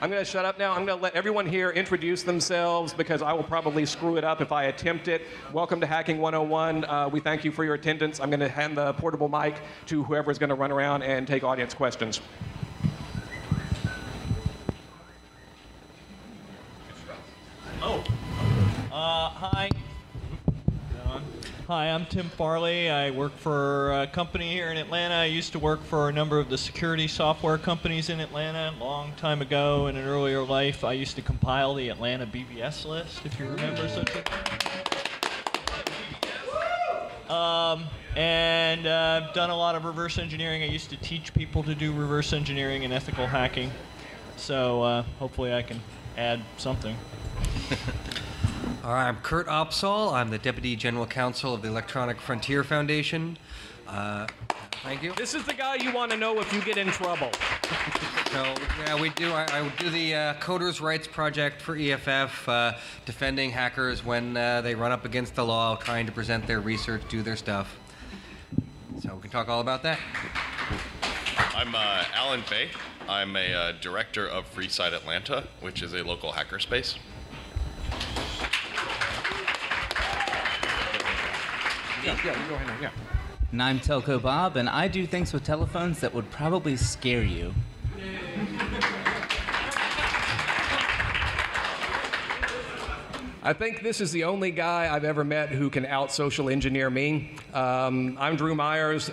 I'm going to shut up now. I'm going to let everyone here introduce themselves because I will probably screw it up if I attempt it. Welcome to Hacking 101. We thank you for your attendance. I'm going to hand the portable mic to whoever's going to run around and take audience questions. Hi. Hi, I'm Tim Farley. I work for a company here in Atlanta. I used to work for a number of the security software companies in Atlanta a long time ago. In an earlier life, I used to compile the Atlanta BBS list, if you remember such a thing. And I've done a lot of reverse engineering. I used to teach people to do reverse engineering and ethical hacking. So hopefully I can add something. I'm Kurt Opsahl. I'm the Deputy General Counsel of the Electronic Frontier Foundation. Thank you. This is the guy you want to know if you get in trouble. So, yeah, we do. I do the Coders' Rights Project for EFF, defending hackers when they run up against the law, trying to present their research, do their stuff. So we can talk all about that. I'm Alan Fay. I'm a director of FreeSide Atlanta, which is a local hackerspace. Yeah, you go ahead now, yeah. And I'm Telco Bob, and I do things with telephones that would probably scare you. I think this is the only guy I've ever met who can out-social engineer me. I'm Drew Myers,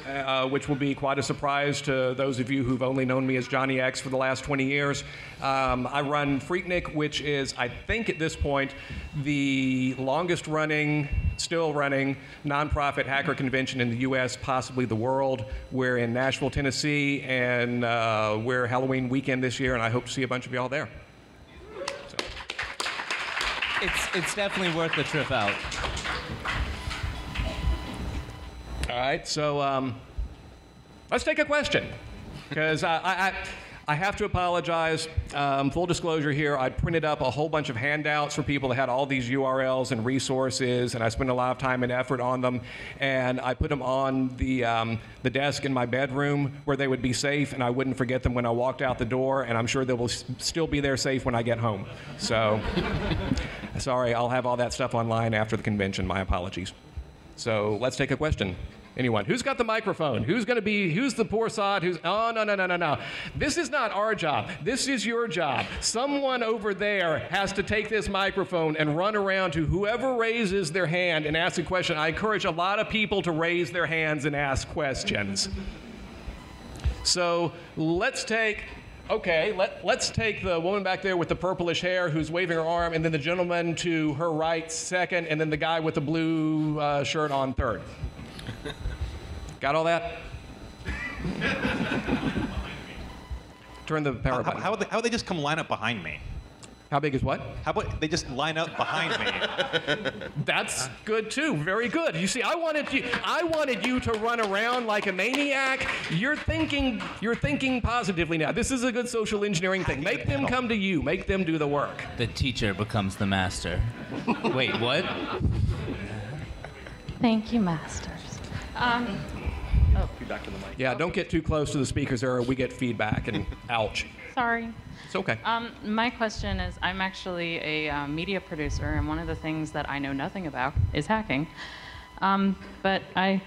which will be quite a surprise to those of you who've only known me as Johnny X for the last 20 years. I run Freaknik, which is, I think at this point, the longest running, still running, nonprofit hacker convention in the US, possibly the world. We're in Nashville, Tennessee, and we're Halloween weekend this year, and I hope to see a bunch of y'all there. It's definitely worth the trip out. All right, so let's take a question, because I have to apologize. Full disclosure here, I printed up a whole bunch of handouts for people that had all these URLs and resources, and I spent a lot of time and effort on them, and I put them on the desk in my bedroom where they would be safe, and I wouldn't forget them when I walked out the door, and I'm sure they will still be there safe when I get home. So, sorry, I'll have all that stuff online after the convention. My apologies. So let's take a question. Anyone? Who's got the microphone? Who's the poor sod? Oh, no. This is not our job. This is your job. Someone over there has to take this microphone and run around to whoever raises their hand and ask a question. I encourage a lot of people to raise their hands and ask questions. So let's take the woman back there with the purplish hair who's waving her arm, and then the gentleman to her right second, and then the guy with the blue shirt on third. Got all that? Turn the power button. How would they just come line up behind me? How big is what? How about they just line up behind me? That's good too. Very good. You see, I wanted you to run around like a maniac. You're thinking positively now. This is a good social engineering thing. Make them come to you. Make them do the work. The teacher becomes the master. Wait, what? Thank you, masters. Back to the mic. Yeah, don't get too close to the speakers or we get feedback and ouch. Sorry. It's okay. My question is, I'm actually a media producer, and one of the things that I know nothing about is hacking. But I...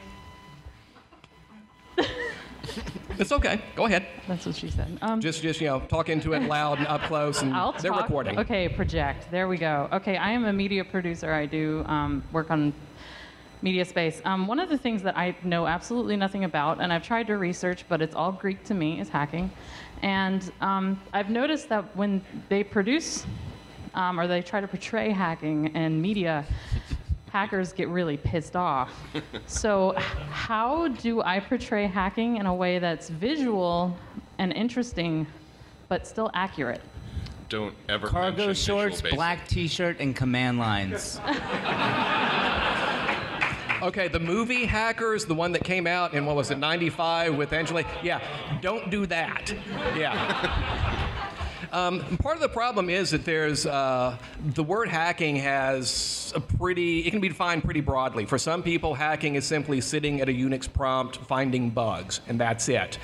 It's okay. Go ahead. That's what she said. Just talk into it loud and up close, and they're recording. Okay, project. There we go. Okay, I am a media producer. I do work on media space. One of the things that I know absolutely nothing about, and I've tried to research, but it's all Greek to me, is hacking. And I've noticed that when they produce or they try to portray hacking in media, hackers get really pissed off. So how do I portray hacking in a way that's visual and interesting, but still accurate? Don't ever Cargo mention shorts, Visual black t-shirt, and command lines. Okay, the movie Hackers, the one that came out in, what was it, 95 with Angela? Yeah, don't do that. Yeah. Part of the problem is that there's, the word hacking has it can be defined pretty broadly. For some people, hacking is simply sitting at a Unix prompt, finding bugs, and that's it.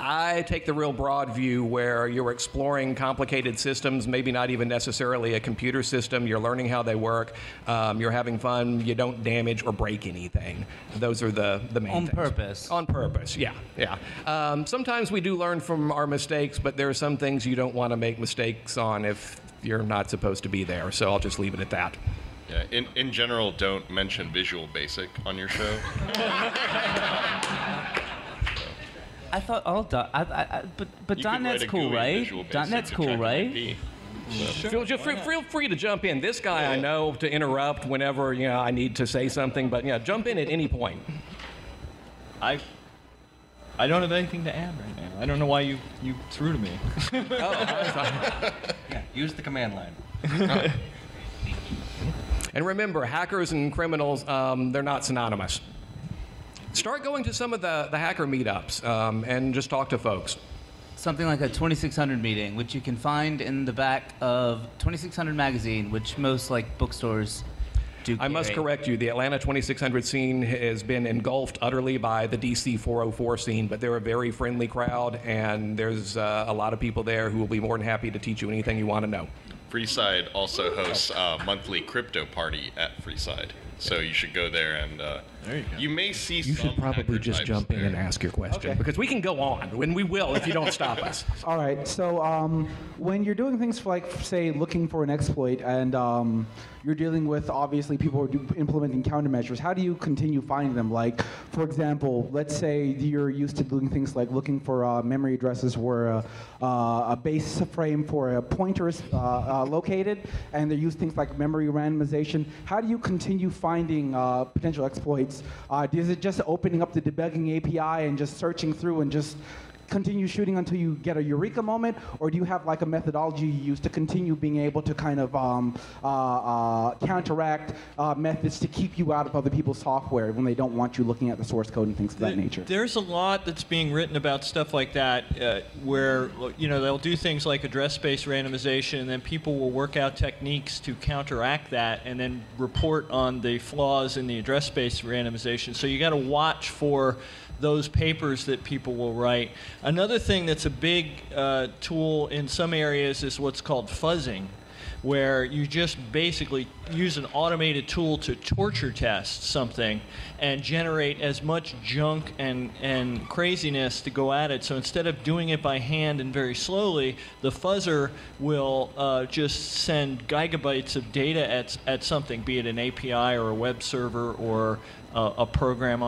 I take the real broad view where you're exploring complicated systems, maybe not even necessarily a computer system. You're learning how they work. You're having fun. You don't damage or break anything. Those are the main things. On purpose. On purpose, yeah. Sometimes we do learn from our mistakes, but there are some things you don't want to make mistakes on if you're not supposed to be there. So I'll just leave it at that. Yeah, in general, don't mention Visual Basic on your show. I thought all but You could .NET's write a cool, GUI right? Visual Basic .NET's to cool, track an right? IP. Feel free to jump in. This guy I know to interrupt whenever I need to say something, but jump in at any point. I don't have anything to add right now. I don't know why you threw to me. Use the command line. And remember, hackers and criminals, they're not synonymous. Start going to some of the hacker meetups and just talk to folks. Something like a 2600 meeting, which you can find in the back of 2600 magazine, which most bookstores do carry. I must correct you. The Atlanta 2600 scene has been engulfed utterly by the DC 404 scene, but they're a very friendly crowd, and there's a lot of people there who will be more than happy to teach you anything you want to know. Freeside also hosts a monthly crypto party at Freeside. So you should go there and There you go. you may see You some should probably hacker just types jump in there. and ask your question, Okay. because we can go on, and we will if you don't stop us. All right. So when you're doing things like, say, looking for an exploit, and you're dealing with obviously people who are implementing countermeasures, how do you continue finding them? Like, for example, let's say you're used to doing things like looking for memory addresses where a base frame for a pointer is located, and they use things like memory randomization. How do you continue finding potential exploits? Is it just opening up the debugging API and just searching through and just continue shooting until you get a eureka moment, or do you have a methodology you use to continue being able to kind of counteract methods to keep you out of other people's software when they don't want you looking at the source code and things of that nature? There's a lot that's being written about stuff like that, where they'll do things like address space randomization, and then people will work out techniques to counteract that, and then report on the flaws in the address space randomization. So you got to watch for those papers that people will write. Another thing that's a big tool in some areas is what's called fuzzing, where you just basically use an automated tool to torture test something and generate as much junk and craziness to go at it. So instead of doing it by hand and very slowly, the fuzzer will just send gigabytes of data at something, be it an API or a web server or a program,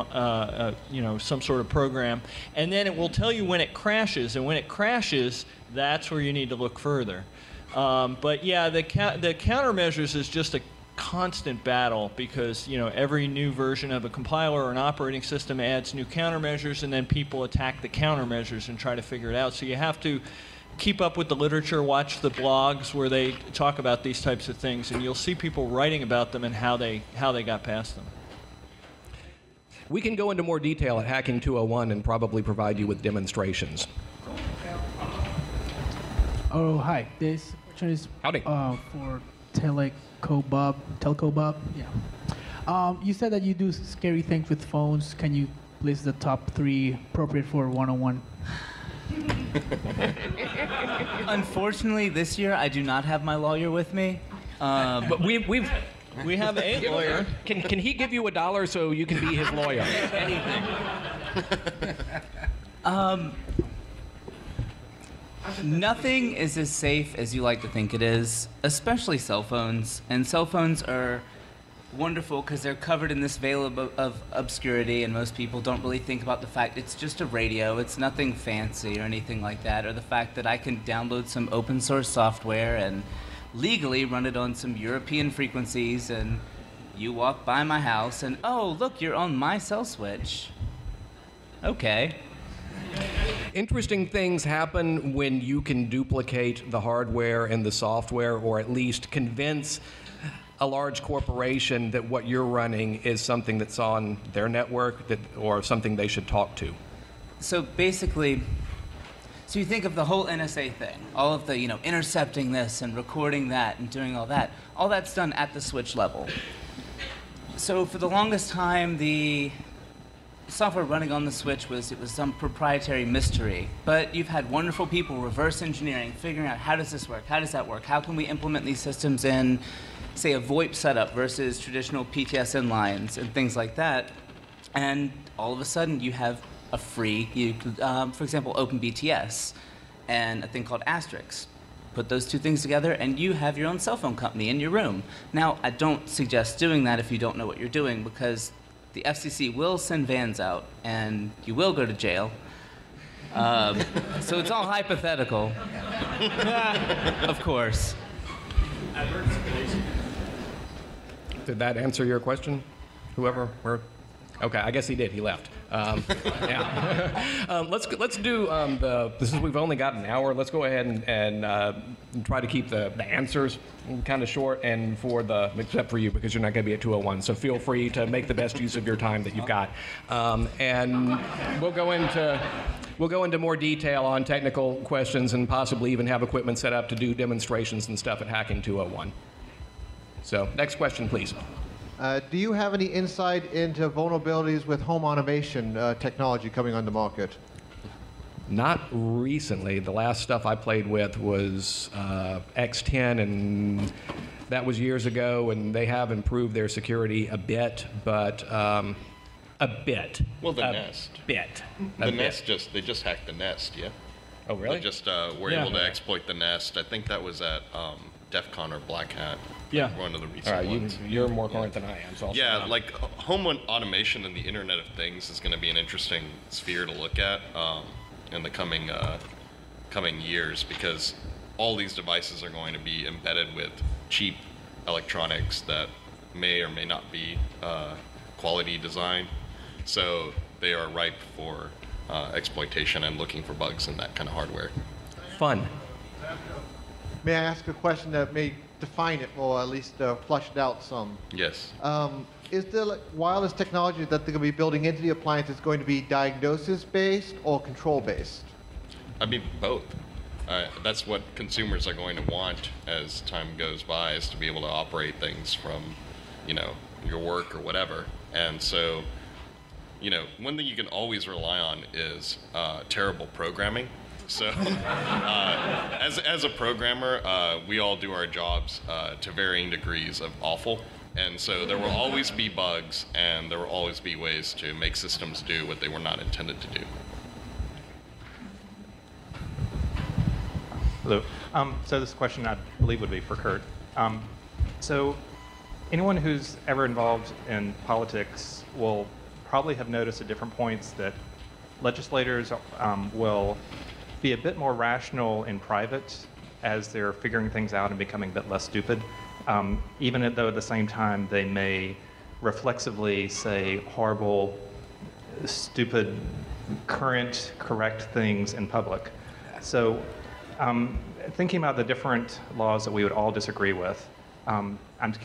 some sort of program, and then it will tell you when it crashes, and when it crashes, that's where you need to look further. But yeah, the countermeasures is just a constant battle, because every new version of a compiler or an operating system adds new countermeasures, and then people attack the countermeasures and try to figure it out. So you have to keep up with the literature, watch the blogs where they talk about these types of things, and you'll see people writing about them and how they got past them. We can go into more detail at Hacking 201 and probably provide you with demonstrations. Oh, hi. This question is Howdy. For Telco Bob. Yeah. You said that you do scary things with phones. Can you list the top 3 appropriate for 101? Unfortunately, this year I do not have my lawyer with me. But We have a lawyer. Can he give you $1 so you can be his lawyer? Nothing is as safe as you like to think it is, especially cell phones. And cell phones are wonderful because they're covered in this veil of obscurity, and most people don't really think about the fact it's just a radio, it's nothing fancy or anything like that, or the fact that I can download some open source software and legally run it on some European frequencies, and you walk by my house and, oh, look, you're on my cell switch. Okay. Interesting things happen when you can duplicate the hardware and the software, or at least convince a large corporation that what you're running is something that's on their network or something they should talk to. So basically, so you think of the whole NSA thing, all of the, intercepting this and recording that and doing all that. All that's done at the switch level. So for the longest time, the software running on the switch was some proprietary mystery. But you've had wonderful people reverse engineering, figuring out how does this work, how does that work, how can we implement these systems in, say, a VoIP setup versus traditional PTSN lines and things like that. And all of a sudden you have a free, for example, OpenBTS and a thing called Asterisk. Put those two things together and you have your own cell phone company in your room. Now, I don't suggest doing that if you don't know what you're doing, because the FCC will send vans out, and you will go to jail. So it's all hypothetical. Of course. Did that answer your question? Whoever? Where? Okay, I guess he did. He left. Yeah. Let's do we've only got an hour. Let's go ahead and try to keep the answers kind of short, and except for you, because you're not going to be at 2:01. So feel free to make the best use of your time that you've got. And we'll go into more detail on technical questions and possibly even have equipment set up to do demonstrations and stuff at Hacking 201. So next question, please. Do you have any insight into vulnerabilities with home automation technology coming on the market? Not recently. The last stuff I played with was X10, and that was years ago, and they have improved their security a bit, but a bit. Well, the Nest. The Nest they just hacked the Nest, yeah? Oh, really? They just were able to exploit the Nest. I think that was at DEF CON or Black Hat. Yeah. One of the recent All right, ones. you're more current than I am. So I'll yeah, like home automation and the Internet of Things is going to be an interesting sphere to look at in the coming years, because all these devices are going to be embedded with cheap electronics that may or may not be quality design. So they are ripe for exploitation and looking for bugs in that kind of hardware. Fun. May I ask a question that may define it, or at least flush it out some? Yes. Is the wireless technology that they're going to be building into the appliances going to be diagnosis-based or control-based? I mean, both. That's what consumers are going to want as time goes by, is to be able to operate things from, your work or whatever. And so, one thing you can always rely on is terrible programming. So, as a programmer, we all do our jobs to varying degrees of awful. And so there will always be bugs, and there will always be ways to make systems do what they were not intended to do. Hello. So this question, I believe, would be for Kurt. So anyone who's ever involved in politics will probably have noticed at different points that legislators will be a bit more rational in private as they're figuring things out and becoming a bit less stupid, even though at the same time they may reflexively say horrible, stupid, current, correct things in public. So thinking about the different laws that we would all disagree with, I'm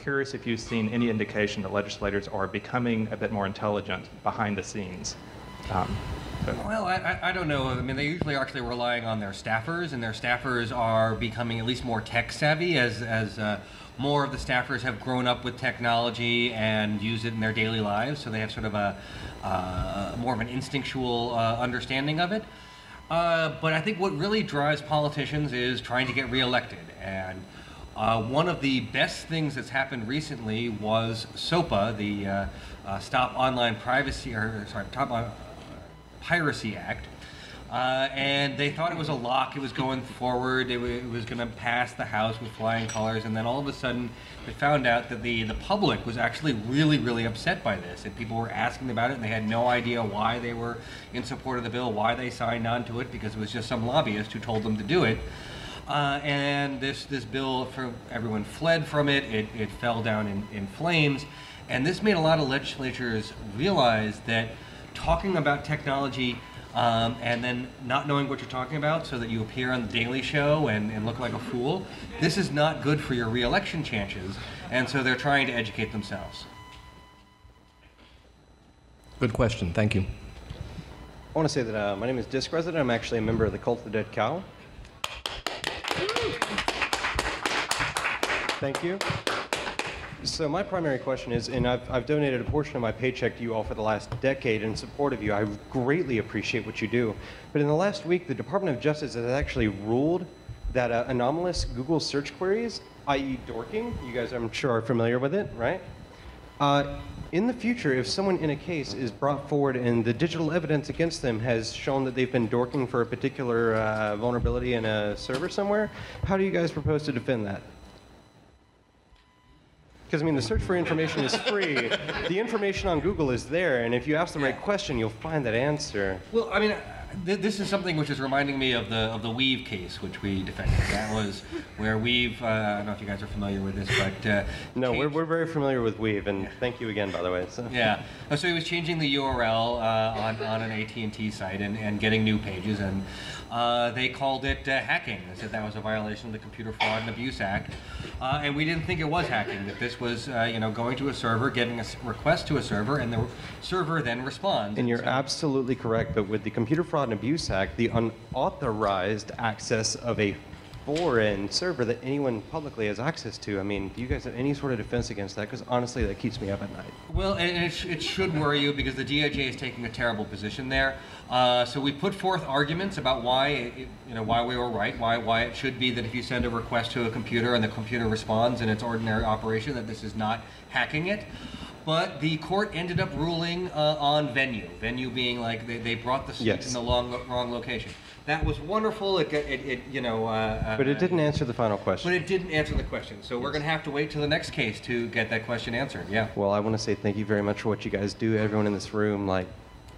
curious if you've seen any indication that legislators are becoming a bit more intelligent behind the scenes. Well, I don't know. I mean, they usually are actually relying on their staffers, and their staffers are becoming at least more tech savvy as more of the staffers have grown up with technology and use it in their daily lives. So they have sort of a more of an instinctual understanding of it. But I think what really drives politicians is trying to get reelected. And one of the best things that's happened recently was SOPA, the Stop Online Privacy, Piracy Act, and they thought it was a lock. It was going forward. It was going to pass the House with flying colors, and then all of a sudden they found out that the public was actually really, really upset by this, and people were asking about it, and they had no idea why they were in support of the bill, why they signed on to it, because it was just some lobbyist who told them to do it. And this bill, everyone fled from it. It fell down in flames, and this made a lot of legislatures realize that talking about technology and then not knowing what you're talking about so that you appear on the Daily Show and look like a fool, this is not good for your re-election chances, and so they're trying to educate themselves. Good question. Thank you. I want to say that my name is Disc Resident. I'm actually a member of the Cult of the Dead Cow. Thank you. So my primary question is, and I've donated a portion of my paycheck to you all for the last decade in support of you. I greatly appreciate what you do. But in the last week, the Department of Justice has actually ruled that anomalous Google search queries, i.e. dorking, you guys I'm sure are familiar with it, right? In the future, if someone in a case is brought forward and the digital evidence against them has shown that they've been dorking for a particular vulnerability in a server somewhere, how do you guys propose to defend that? Because, I mean, the search for information is free. The information on Google is there, and if you ask the right question, you'll find that answer. Well, I mean, this is something which is reminding me of the Weave case, which we defended. That was where Weave, I don't know if you guys are familiar with this, but... no, we're very familiar with Weave, and thank you again, by the way. So. Yeah, so he was changing the URL on an AT&T site and getting new pages, and they called it hacking. They said that was a violation of the Computer Fraud and Abuse Act, and we didn't think it was hacking, that this was going to a server, getting a request to a server, and the server then responds. And you're absolutely correct, but with the Computer Fraud and Abuse Act, the unauthorized access of a foreign server that anyone publicly has access to, I mean, do you guys have any sort of defense against that? Because honestly, that keeps me up at night. Well, and it should worry you because the DOJ is taking a terrible position there. So we put forth arguments about why we were right, why it should be that if you send a request to a computer and the computer responds in its ordinary operation, that this is not hacking it. But the court ended up ruling on venue. Venue being like they brought the suit in the wrong location. That was wonderful. But it didn't answer the final question. But it didn't answer the question. So we're going to have to wait till the next case to get that question answered. Yeah. Well, I want to say thank you very much for what you guys do. Everyone in this room, like,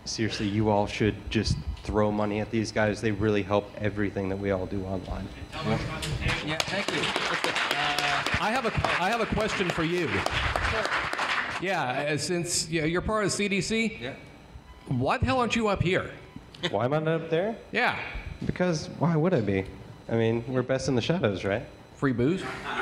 seriously, you all should just throw money at these guys. They really help everything that we all do online. Yeah, thank you. I have a question for you. Yeah, since you're part of CDC, why the hell aren't you up here? Why am I not up there? Yeah. Because why would I be? I mean, we're best in the shadows, right? Free booze?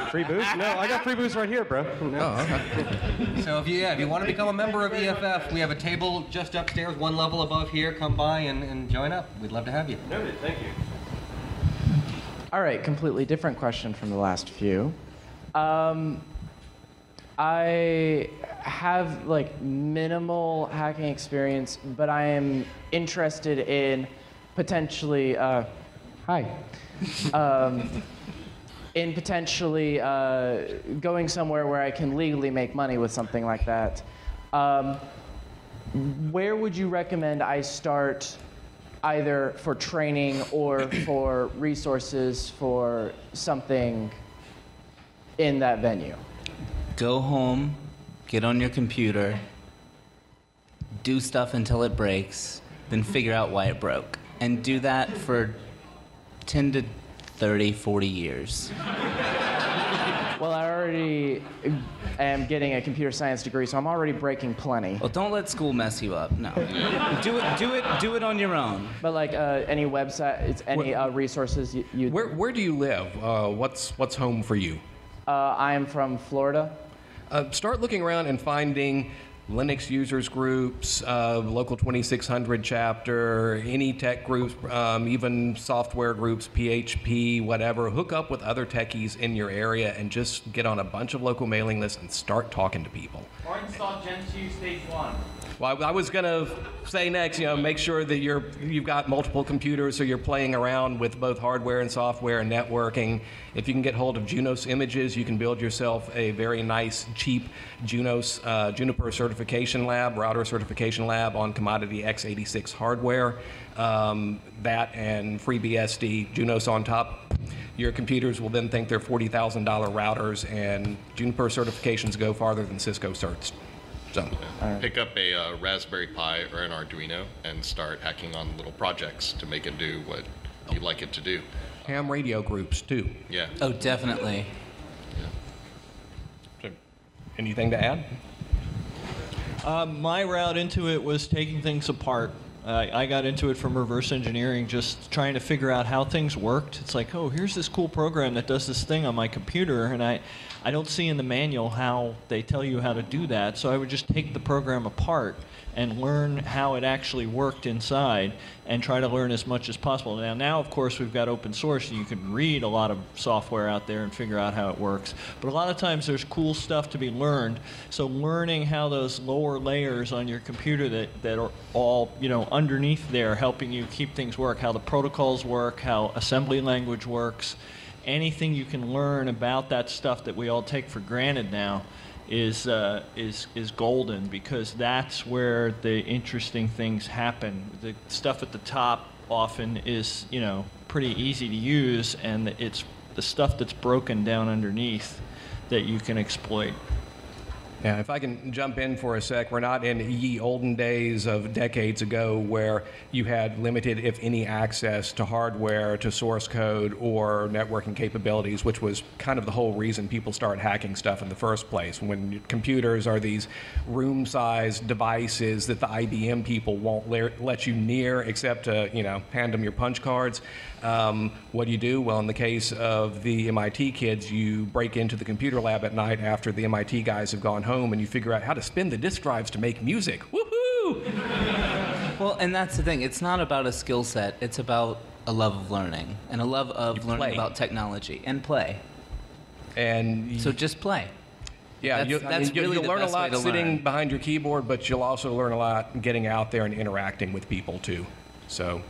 Free booze? No, I got free booze right here, bro. No. Oh, okay. So if you want to become a member of EFF, we have a table just upstairs, one level above here. Come by and join up. We'd love to have you. Noted. Thank you. All right, completely different question from the last few. I have minimal hacking experience, but I am interested in potentially in potentially going somewhere where I can legally make money with something like that. Where would you recommend I start, either for training or for resources for something in that venue? Go home, get on your computer, do stuff until it breaks, then figure out why it broke. And do that for 10 to 30, 40 years. Well, I already am getting a computer science degree, so I'm already breaking plenty. Well, don't let school mess you up, no. Do it on your own. But any websites, any resources you... Where do you live? What's home for you? I am from Florida. Start looking around and finding Linux users groups, local 2600 chapter, any tech groups, even software groups, PHP, whatever. Hook up with other techies in your area and just get on a bunch of local mailing lists and start talking to people. Or install Gentoo Stage 1. Well, I was going to say next, make sure that you've got multiple computers, so you're playing around with both hardware and software and networking. If you can get hold of Junos images, you can build yourself a very nice, cheap Juniper certification lab, router certification lab on commodity x86 hardware. That and FreeBSD, Junos on top. Your computers will then think they're $40,000 routers, and Juniper certifications go farther than Cisco certs. So, pick up a Raspberry Pi or an Arduino and start hacking on little projects to make it do what you'd like it to do. Ham radio groups, too. Yeah. Oh, definitely. So, anything to add? My route into it was taking things apart. I got into it from reverse engineering, just trying to figure out how things worked. It's like, oh, here's this cool program that does this thing on my computer, and I don't see in the manual how they tell you how to do that, so I would just take the program apart and learn how it actually worked inside and try to learn as much as possible. Now, of course, we've got open source, and you can read a lot of software out there and figure out how it works. But a lot of times there's cool stuff to be learned. So learning how those lower layers on your computer that are all, underneath there helping you keep things work, how the protocols work, how assembly language works, anything you can learn about that stuff that we all take for granted now is golden, because that's where the interesting things happen. The stuff at the top often is, pretty easy to use, and it's the stuff that's broken down underneath that you can exploit. Yeah, if I can jump in for a sec, we're not in ye olden days of decades ago where you had limited, if any, access to hardware, to source code, or networking capabilities, which was kind of the whole reason people started hacking stuff in the first place. When computers are these room-sized devices that the IBM people won't let you near except to, hand them your punch cards. What do you do? Well, in the case of the MIT kids, you break into the computer lab at night after the MIT guys have gone home, and you figure out how to spin the disk drives to make music. Woohoo! Well, and that's the thing. It's not about a skill set. It's about a love of learning and a love of learning about technology and play. And so just play. Yeah, you'll learn a lot sitting behind your keyboard, but you'll also learn a lot getting out there and interacting with people too. So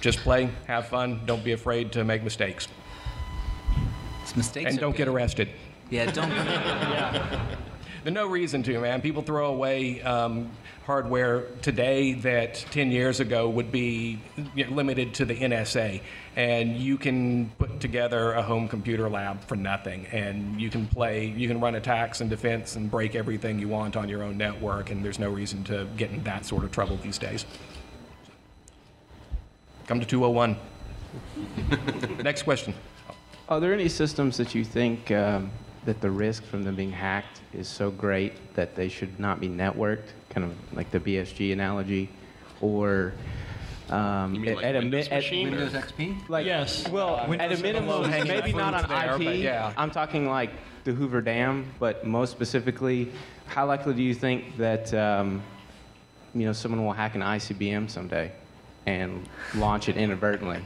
just play, have fun, don't be afraid to make mistakes. Mistakes and don't get arrested. Yeah, don't. There's no reason to, man. People throw away hardware today that 10 years ago would be limited to the NSA. And you can put together a home computer lab for nothing. And you can run attacks and defense and break everything you want on your own network. And there's no reason to get in that sort of trouble these days. Come to 201. Next question. Are there any systems that you think that the risk from them being hacked is so great that they should not be networked, kind of like the BSG analogy, or you mean like Windows XP? Like, yes. Well, Windows at a minimum, maybe not on there, IP. but yeah. I'm talking like the Hoover Dam, but most specifically, how likely do you think that someone will hack an ICBM someday and launch it inadvertently?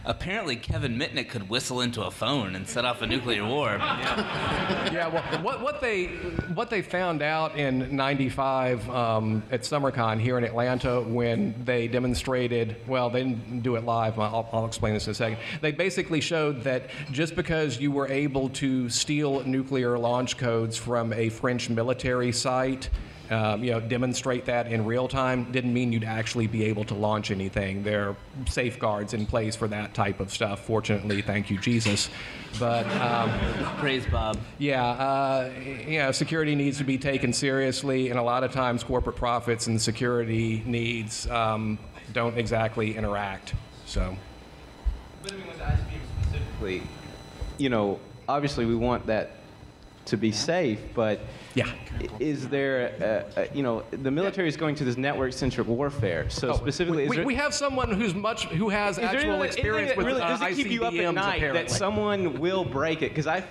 Apparently, Kevin Mitnick could whistle into a phone and set off a nuclear war. Yeah, well, what they found out in '95 at SummerCon here in Atlanta when they demonstrated, well, they didn't do it live. I'll explain this in a second. They basically showed that just because you were able to steal nuclear launch codes from a French military site, demonstrate that in real time, didn't mean you'd actually be able to launch anything. There are safeguards in place for that type of stuff. Fortunately, thank you, Jesus. But praise Bob. Yeah, security needs to be taken seriously, and a lot of times corporate profits and security needs don't exactly interact. So. But I mean, with ICBM specifically, obviously we want that to be safe, but yeah, is there, the military is going to this network-centric warfare. So specifically, we have someone who has actual experience with really, ICBMs. Does it keep you up at night apparently that someone will break it? Because I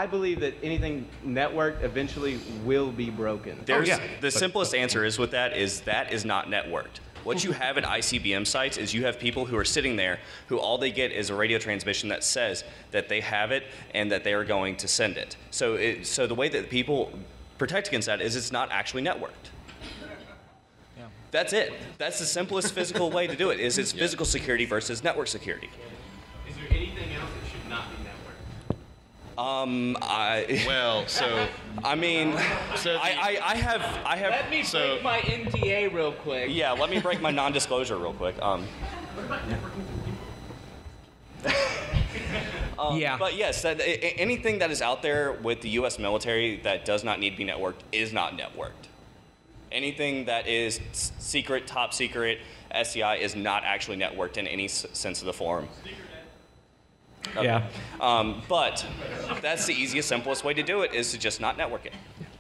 believe that anything networked eventually will be broken. The simplest answer is that is not networked. What you have at ICBM sites is you have people who are sitting there who all they get is a radio transmission that says that they have it and that they are going to send it. So the way that people protect against that is it's not actually networked. Yeah. That's it. That's the simplest physical way to do it, is it's physical security versus network security. Is there anything else that should not be networked? I have. Let me break my NDA real quick. Yeah, let me break my non-disclosure real quick. But yes, anything that is out there with the U.S. military that does not need to be networked is not networked. Anything that is secret, top secret, SCI is not actually networked in any sense of the form. Yeah. But that's the easiest, simplest way to do it, is to just not network it.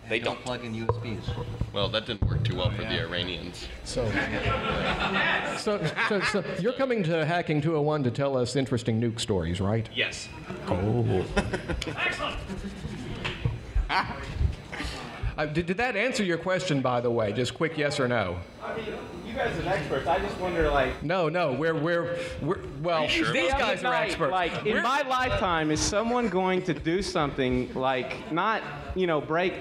They don't plug in USBs. Well, that didn't work too well for the Iranians. So you're coming to Hacking 201 to tell us interesting nuke stories, right? Yes. Oh. Excellent. Did that answer your question, by the way? Just quick yes or no? I mean, you guys are experts. I just wonder, like. No, we're well. Sure These the guys other are night, experts. Like in my lifetime, is someone going to do something like not, break,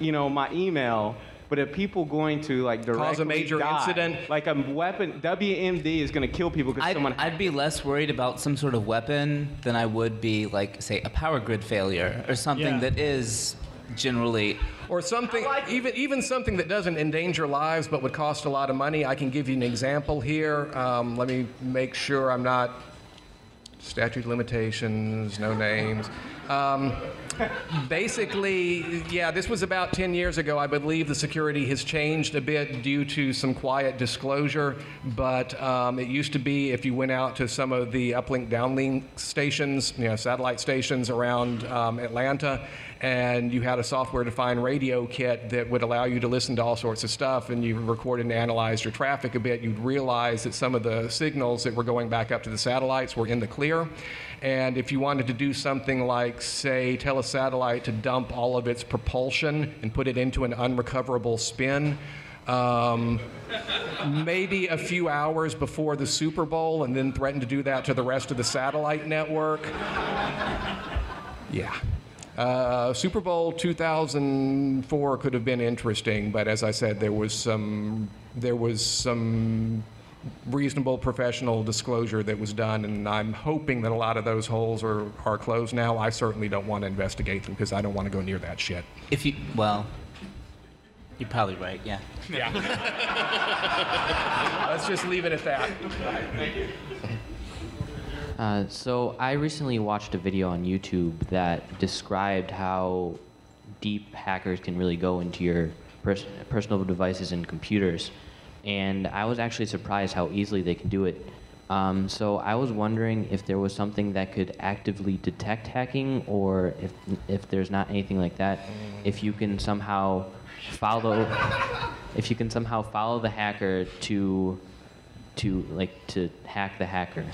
my email, but are people going to like directly Cause a major die? incident? Like a weapon, WMD is going to kill people because someone. I'd be less worried about some sort of weapon than I would be like, say, a power grid failure or something that is generally. Or something, even something that doesn't endanger lives but would cost a lot of money. I can give you an example here. Let me make sure I'm not statute of limitations, no names. Basically, yeah, this was about 10 years ago. I believe the security has changed a bit due to some quiet disclosure, but it used to be if you went out to some of the uplink, downlink stations, satellite stations around Atlanta, and you had a software-defined radio kit that would allow you to listen to all sorts of stuff, and you recorded and analyzed your traffic a bit, you'd realize that some of the signals that were going back up to the satellites were in the clear. And if you wanted to do something like, say, tell a satellite to dump all of its propulsion and put it into an unrecoverable spin, maybe a few hours before the Super Bowl, and then threaten to do that to the rest of the satellite network. Yeah. Super Bowl 2004 could have been interesting, but as I said, there was some reasonable professional disclosure that was done, and I'm hoping that a lot of those holes are closed now. I certainly don't want to investigate them because I don't want to go near that shit. You're probably right, yeah. Yeah. Let's just leave it at that. Thank you. So I recently watched a video on YouTube that described how deep hackers can really go into your personal devices and computers. And I was actually surprised how easily they can do it. So I was wondering if there was something that could actively detect hacking, or if there's not anything like that, if you can somehow follow the hacker to hack the hacker.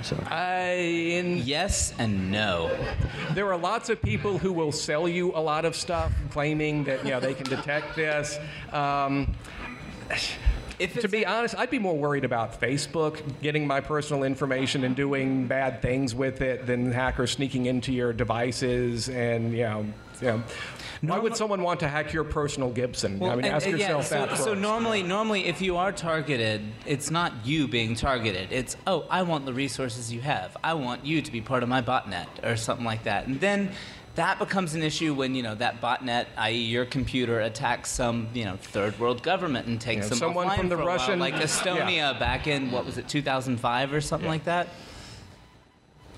So. Yes and no. There are lots of people who will sell you a lot of stuff claiming that they can detect this. To be honest, I'd be more worried about Facebook getting my personal information and doing bad things with it than hackers sneaking into your devices and Why would someone want to hack your personal Gibson? Well, ask yourself that first. So normally, if you are targeted, it's not you being targeted. It's, oh, I want the resources you have. I want you to be part of my botnet or something like that. And then that becomes an issue when that botnet, i.e., your computer, attacks some third world government and takes them someone offline from the for a while, Russian, like Estonia back in 2005 or something like that.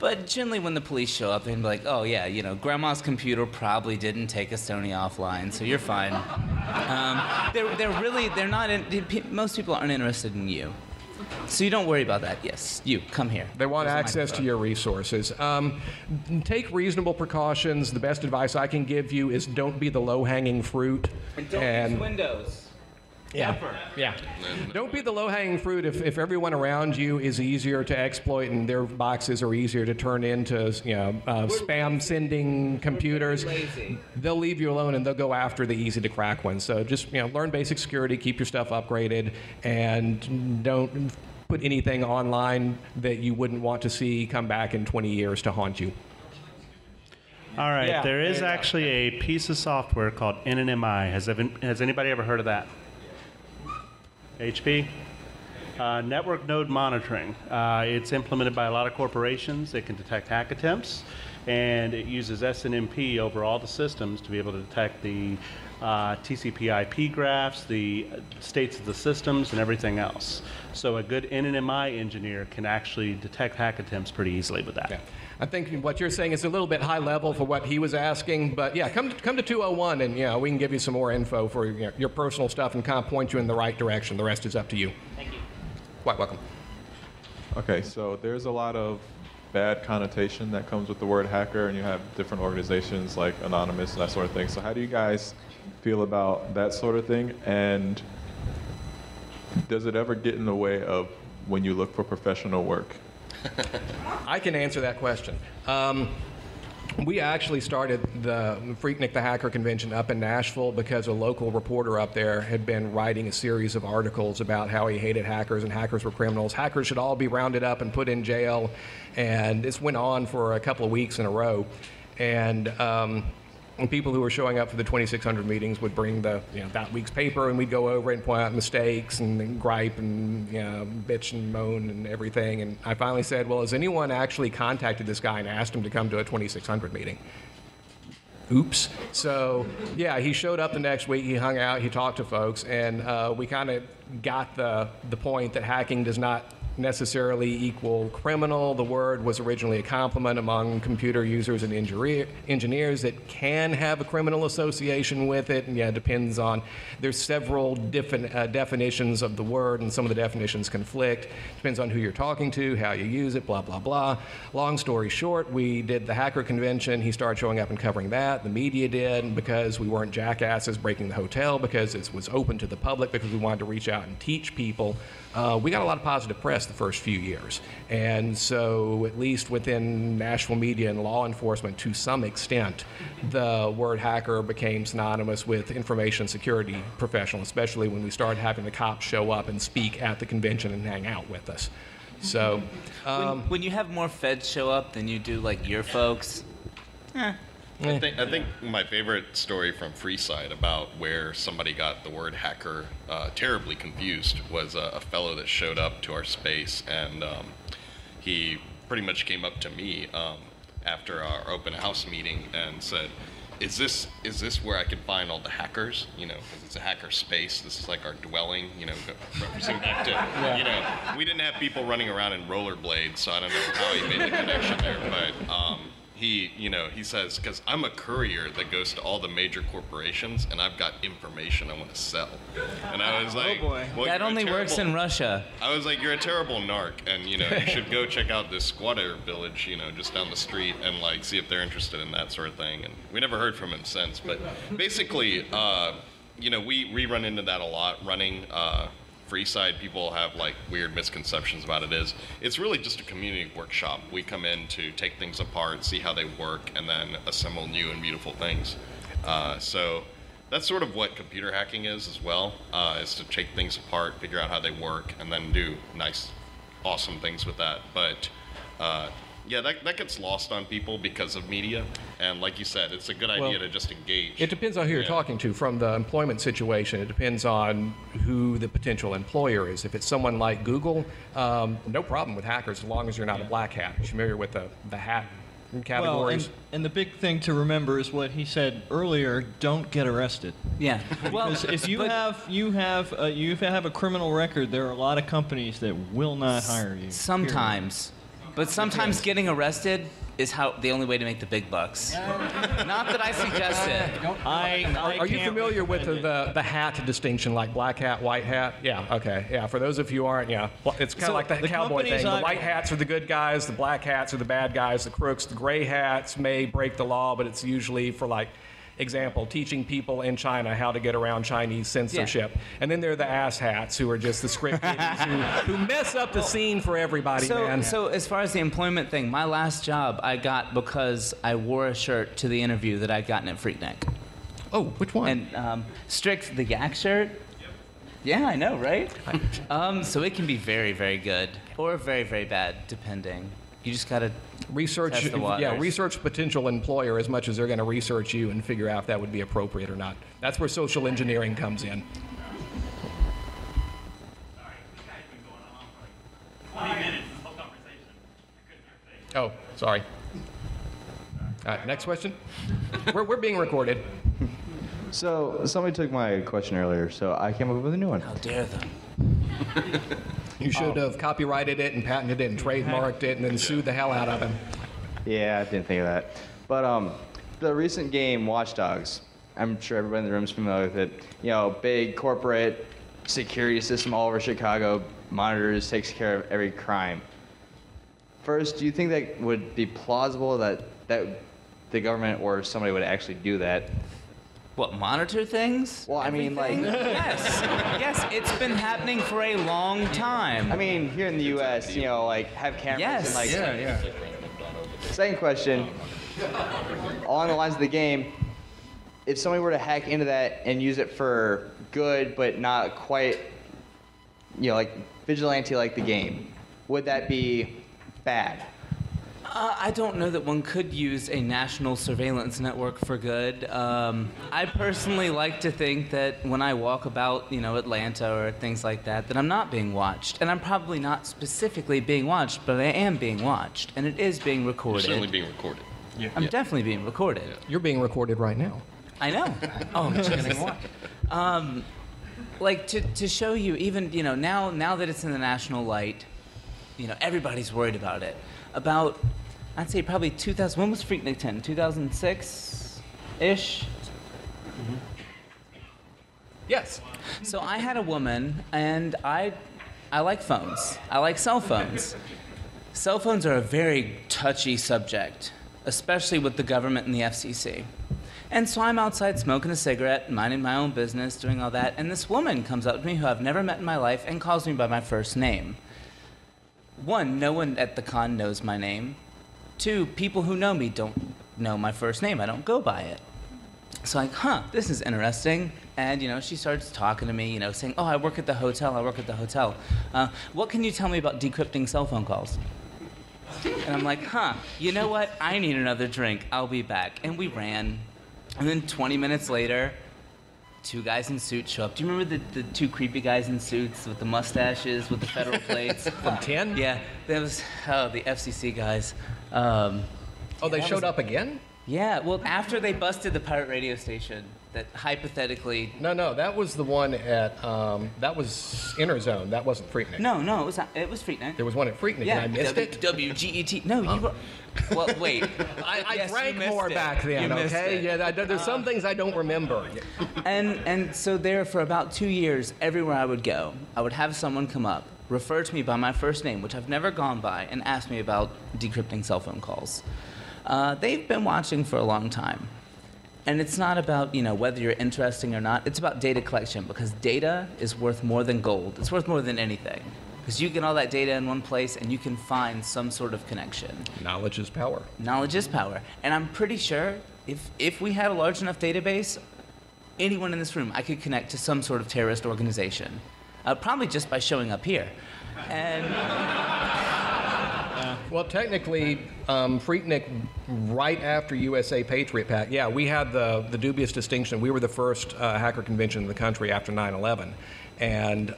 But generally, when the police show up, they're like, "Oh yeah, Grandma's computer probably didn't take Estonia offline, so you're fine." They're not. Most people aren't interested in you, so you don't worry about that. Yes, you come here. They want access to your resources. Take reasonable precautions. The best advice I can give you is don't be the low-hanging fruit. And don't use Windows. Yeah. Yeah. Don't be the low-hanging fruit if everyone around you is easier to exploit and their boxes are easier to turn into spam-sending computers. They'll leave you alone and they'll go after the easy-to-crack ones. So just learn basic security, keep your stuff upgraded, and don't put anything online that you wouldn't want to see come back in 20 years to haunt you. All right. There is actually a piece of software called NNMI. Has anybody ever heard of that? HP? Network node monitoring. It's implemented by a lot of corporations. It can detect hack attempts, and it uses SNMP over all the systems to be able to detect the TCP/IP graphs, the states of the systems, and everything else. So a good NNMI engineer can actually detect hack attempts pretty easily with that. Yeah. I think what you're saying is a little bit high level for what he was asking, but yeah, come to 201 and we can give you some more info for your personal stuff and kind of point you in the right direction. The rest is up to you. Thank you. Quite welcome. Okay, so there's a lot of bad connotation that comes with the word hacker, and you have different organizations like Anonymous and that sort of thing. So how do you guys feel about that sort of thing? And does it ever get in the way of when you look for professional work? I can answer that question. We actually started the Freaknik the Hacker Convention up in Nashville because a local reporter up there had been writing a series of articles about how he hated hackers and hackers were criminals. Hackers should all be rounded up and put in jail. And this went on for a couple of weeks in a row. And people who were showing up for the 2600 meetings would bring that week's paper, and we'd go over it and point out mistakes and gripe and bitch and moan and everything. And I finally said, well, has anyone actually contacted this guy and asked him to come to a 2600 meeting? Oops. So yeah, he showed up the next week, he hung out, he talked to folks, and we kind of got the point that hacking does not necessarily equal criminal. The word was originally a compliment among computer users and engineers that can have a criminal association with it, and yeah, it depends on, there's several different definitions of the word, and some of the definitions conflict. Depends on who you're talking to, how you use it, blah, blah, blah. Long story short, we did the hacker convention. He started showing up and covering that. The media did, and because we weren't jackasses breaking the hotel, because it was open to the public, because we wanted to reach out and teach people, we got a lot of positive press the first few years. And so at least within Nashville media and law enforcement, to some extent, the word hacker became synonymous with information security professional, especially when we started having the cops show up and speak at the convention and hang out with us. So when you have more feds show up than you do like your folks, I think my favorite story from Freeside about where somebody got the word hacker terribly confused was a fellow that showed up to our space, and he pretty much came up to me after our open house meeting and said, is this where I can find all the hackers? You know, because it's a hacker space. This is like our dwelling, you know, referencing back to, you know, we didn't have people running around in rollerblades, so I don't know how he made the connection there, but he says, because I'm a courier that goes to all the major corporations, and I've got information I want to sell. And I was like, oh boy. well, That only works in Russia. I was like, you're a terrible narc, and you should go check out this squatter village, just down the street, and like see if they're interested in that sort of thing. And we never heard from him since. But basically, we run into that a lot running. Freeside, people have like weird misconceptions about it. It's really just a community workshop. We come in to take things apart, see how they work, and then assemble new and beautiful things. So that's sort of what computer hacking is as well, is to take things apart, figure out how they work, and then do nice, awesome things with that. But yeah, that gets lost on people because of media. And like you said, it's a good idea to just engage. It depends on who you're talking to. From the employment situation, it depends on who the potential employer is. If it's someone like Google, no problem with hackers as long as you're not a black hat. You're familiar with the hat categories. Well, and the big thing to remember is what he said earlier: don't get arrested. Yeah. Well, because if you have a criminal record, there are a lot of companies that will not hire you. Sometimes. But sometimes getting arrested is the only way to make the big bucks. Not that I suggest it. Are you familiar with the hat distinction, like black hat, white hat? Yeah, okay. Yeah, for those of you who aren't, yeah. It's kind of like the cowboy thing. The white hats are the good guys, the black hats are the bad guys, the crooks. The gray hats may break the law, but it's usually for like, example, teaching people in China how to get around Chinese censorship. Yeah. And then there are the ass hats who are just the script kiddies who mess up the scene for everybody, man. So as far as the employment thing, my last job I got because I wore a shirt to the interview that I'd gotten at Freaknik. Oh, which one? And Strict, the yak shirt. Yeah, I know, right? So it can be very, very good or very, very bad, depending. You just gotta research potential employer as much as they're going to research you and figure out if that would be appropriate or not. That's where social engineering comes in. Oh, sorry. All right, next question. We're being recorded. So somebody took my question earlier, so I came up with a new one. How dare them? You should have copyrighted it and patented it and trademarked it and then sued the hell out of him. Yeah, I didn't think of that. But the recent game Watch Dogs, I'm sure everybody in the room is familiar with it. Big corporate security system all over Chicago, monitors, takes care of every crime. First, do you think that would be plausible that the government or somebody would actually do that? What, monitor things? Well, I mean, like... Yes. Yes, it's been happening for a long time. I mean, here in the U.S., you know, like, have cameras Yes. and, like... Yeah. Second question, along the lines of the game, if somebody were to hack into that and use it for good, but not quite, you know, like, vigilante like the game, would that be bad? I don't know that one could use a national surveillance network for good. I personally like to think that when I walk about, you know, Atlanta or things like that, that I'm not being watched. And I'm probably not specifically being watched, but I am being watched. And it is being You're recorded. certainly being recorded. I'm definitely being recorded. You're being recorded right now. I know. Oh, I'm just kidding. Like to show you, even, you know, now that it's in the national light, you know, everybody's worried about it. About, I'd say probably 2000. When was Freaknik 10? 2006-ish. Yes. So I had a woman, and I like phones. I like cell phones. Cell phones are a very touchy subject, especially with the government and the FCC. And so I'm outside smoking a cigarette, minding my own business, doing all that, and this woman comes up to me who I've never met in my life and calls me by my first name. One, no one at the con knows my name. Two, people who know me don't know my first name. I don't go by it. So I'm like, this is interesting. And, you know, she starts talking to me, you know, saying, oh, I work at the hotel. What can you tell me about decrypting cell phone calls? And I'm like, you know what? I need another drink. I'll be back. And we ran. And then 20 minutes later, two guys in suits show up. Do you remember the two creepy guys in suits with the mustaches, with the federal plates? From 10? Yeah, that was the FCC guys. They showed up again? Yeah, well, after they busted the pirate radio station that hypothetically... No, that was the one at, that was Interzone. That wasn't Freaknik. No, it was Freaknik. There was one at Freaknik, Yeah, and I missed it? WGET. No, you were... Well, wait. I Yes, drank you missed more it. back then, You missed okay? it. Yeah, there's some things I don't remember. And so there, for about 2 years, everywhere I would go, I would have someone come up, refer to me by my first name, which I've never gone by, and ask me about decrypting cell phone calls. They've been watching for a long time. And it's not about, you know, whether you're interesting or not. It's about data collection, because data is worth more than gold. It's worth more than anything. Because you get all that data in one place, and you can find some sort of connection. Knowledge is power. Knowledge is power. And I'm pretty sure if we had a large enough database, anyone in this room, I could connect to some sort of terrorist organization. Probably just by showing up here. And... Well, technically, Freaknik, right after USA Patriot Pact, yeah, we had the dubious distinction. We were the first hacker convention in the country after 9/11. And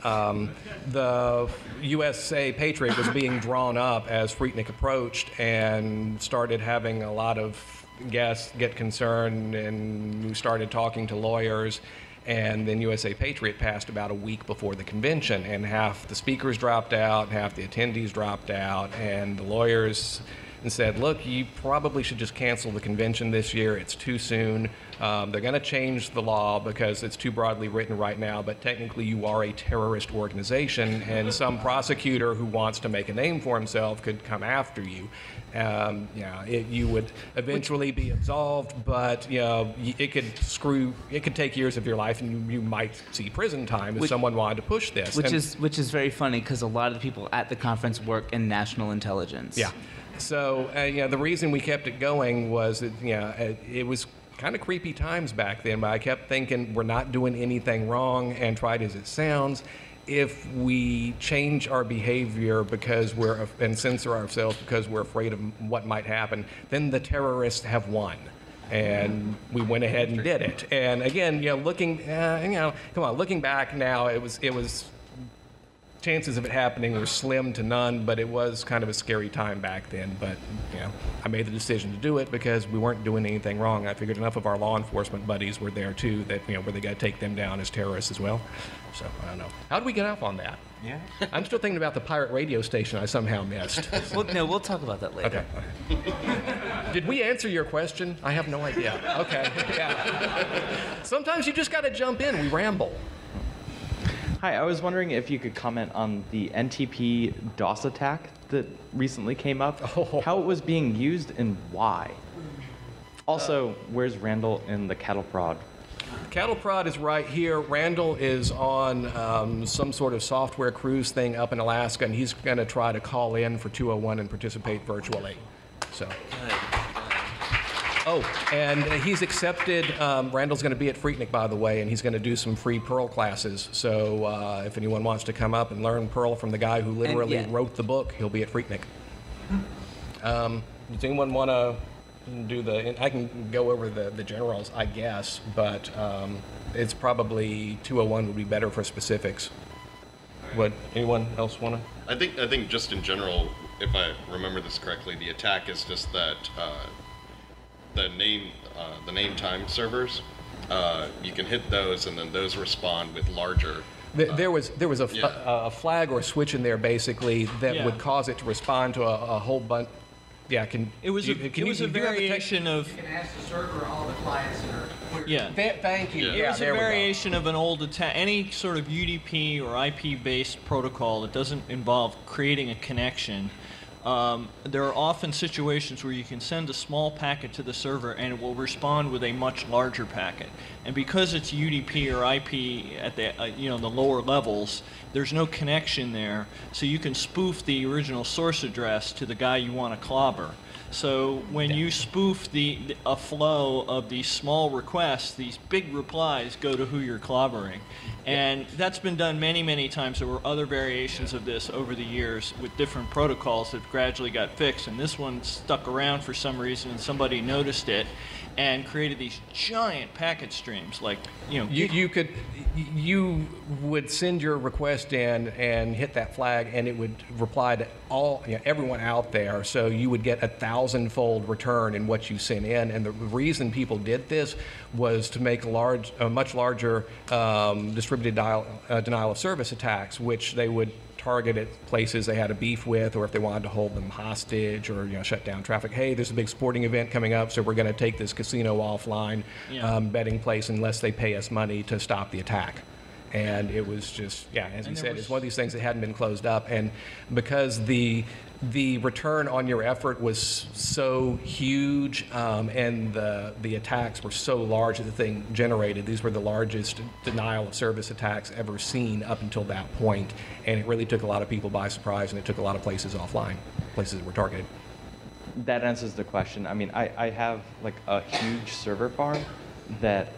the USA Patriot was being drawn up as Freaknik approached and started having a lot of guests get concerned, and we started talking to lawyers. And then USA Patriot passed about a week before the convention, and half the speakers dropped out, half the attendees dropped out, and the lawyers said, look, you probably should just cancel the convention this year. It's too soon. They're going to change the law because it's too broadly written right now, but technically you are a terrorist organization, and some prosecutor who wants to make a name for himself could come after you. You would eventually be absolved, but you know, it could take years of your life, and you might see prison time if someone wanted to push this. Which is very funny, because a lot of the people at the conference work in national intelligence. Yeah. So the reason we kept it going was that, it was kind of creepy times back then, but I kept thinking we're not doing anything wrong, and tried as it sounds, if we change our behavior and censor ourselves because we're afraid of what might happen, then the terrorists have won. And we went ahead and did it. And again, looking back now, it was chances of it happening were slim to none, but it was kind of a scary time back then. But I made the decision to do it because we weren't doing anything wrong. I figured enough of our law enforcement buddies were there too that were they got to take them down as terrorists as well. So I don't know. How did we get off on that? Yeah. I'm still thinking about the pirate radio station I somehow missed. We'll talk about that later. Okay. Did we answer your question? I have no idea. Okay. Yeah. Sometimes you just got to jump in. We ramble. Hi, I was wondering if you could comment on the NTP DOS attack that recently came up, how it was being used and why. Also, where's Randall in the cattle prod? Cattle prod is right here. Randall is on some sort of software cruise thing up in Alaska, and he's going to try to call in for 201 and participate virtually. So. Oh, and he's accepted. Randall's going to be at Freaknik, by the way, and he's going to do some free Perl classes. So if anyone wants to come up and learn Perl from the guy who literally wrote the book, he'll be at Freaknik. Does anyone want to do the? I can go over the generals, I guess, but it's probably 201 would be better for specifics. Would anyone else want to? I think just in general, if I remember this correctly, the attack is just that the name time servers. You can hit those, and then those respond with larger. There was a flag or a switch in there basically that would cause it to respond to a whole bunch. Yeah, it was a variation of. You can ask the server all the clients that are. Yeah. Thank you. It was a variation of an old attack. Any sort of UDP or IP-based protocol that doesn't involve creating a connection. There are often situations where you can send a small packet to the server and it will respond with a much larger packet. And because it's UDP or IP at the the lower levels, there's no connection there, so you can spoof the original source address to the guy you want to clobber. So when you spoof a flow of these small requests, these big replies go to who you're clobbering. And that's been done many, many times. There were other variations of this over the years with different protocols that gradually got fixed. And this one stuck around for some reason, and somebody noticed it and created these giant packet streams. Like, you would send your request in and hit that flag, and it would reply to everyone out there. So you would get 1,000-fold return in what you sent in. And the reason people did this was to make much larger distributed denial of service attacks, which they would target at places they had a beef with, or if they wanted to hold them hostage or shut down traffic. Hey, there's a big sporting event coming up, so we're going to take this casino offline, betting place, unless they pay us money to stop the attack. And it was just, as you said, it's one of these things that hadn't been closed up. And because the return on your effort was so huge, and the attacks were so large that the thing generated, these were the largest denial of service attacks ever seen up until that point. And it really took a lot of people by surprise, and it took a lot of places offline, places that were targeted. That answers the question. I mean, I have like a huge server farm that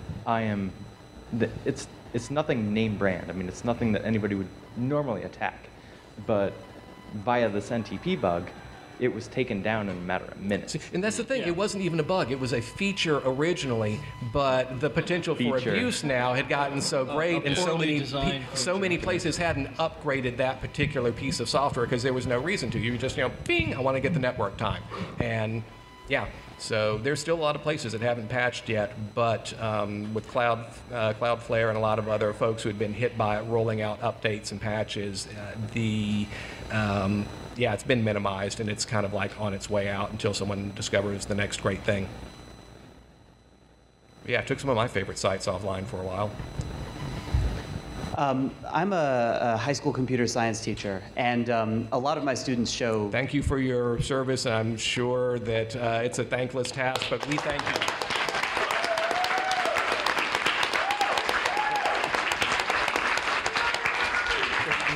it's nothing name brand. I mean, it's nothing that anybody would normally attack. But via this NTP bug, it was taken down in a matter of minutes. And that's the thing, it wasn't even a bug. It was a feature originally, but the potential for abuse now had gotten so great, and so many places hadn't upgraded that particular piece of software because there was no reason to. You were just, bing, I want to get the network time. And so there's still a lot of places that haven't patched yet, but with Cloudflare and a lot of other folks who had been hit by it rolling out updates and patches, it's been minimized, and it's kind of like on its way out until someone discovers the next great thing. Yeah, I took some of my favorite sites offline for a while. I'm a high school computer science teacher, and a lot of my students show... Thank you for your service. I'm sure that it's a thankless task, but we thank you.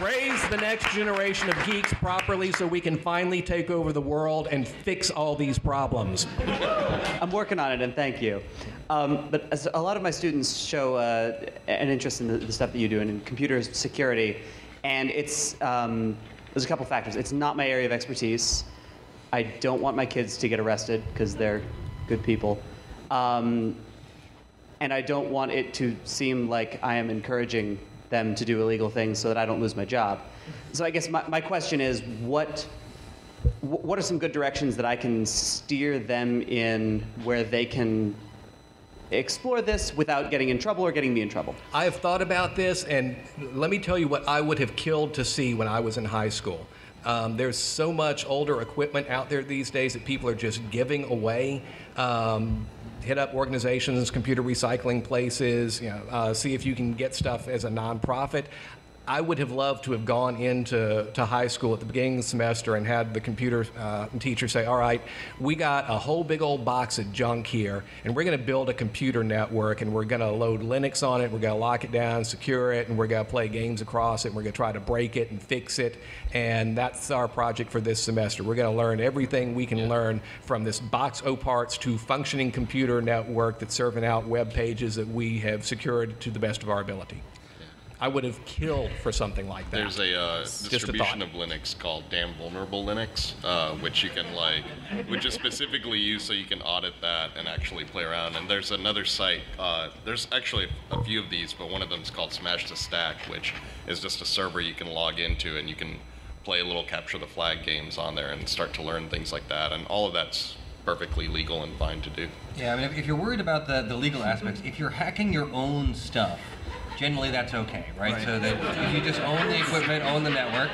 Raise the next generation of geeks properly so we can finally take over the world and fix all these problems. I'm working on it, and thank you. But a lot of my students show an interest in the stuff that you do and in computer security, and there's a couple factors. It's not my area of expertise. I don't want my kids to get arrested because they're good people. And I don't want it to seem like I am encouraging them to do illegal things so that I don't lose my job. So I guess my question is, what are some good directions that I can steer them in where they can explore this without getting in trouble or getting me in trouble? I have thought about this, and let me tell you what I would have killed to see when I was in high school. There's so much older equipment out there these days that people are just giving away. Hit up organizations, computer recycling places, see if you can get stuff as a nonprofit. I would have loved to have gone into high school at the beginning of the semester and had the computer teacher say, all right, we got a whole big old box of junk here, and we're going to build a computer network, and we're going to load Linux on it, we're going to lock it down, secure it, and we're going to play games across it, and we're going to try to break it and fix it, and that's our project for this semester. We're going to learn everything we can learn from this box o parts to functioning computer network that's serving out web pages that we have secured to the best of our ability. I would have killed for something like that. There's a distribution of Linux called Damn Vulnerable Linux, which you can which is specifically used so you can audit that and actually play around. And there's another site, there's actually a few of these, but one of them is called Smash the Stack, which is just a server you can log into and you can play little capture the flag games on there and start to learn things like that. And all of that's perfectly legal and fine to do. Yeah, I mean, if you're worried about the legal aspects, if you're hacking your own stuff, generally that's okay, right? So that if you just own the equipment, own the network,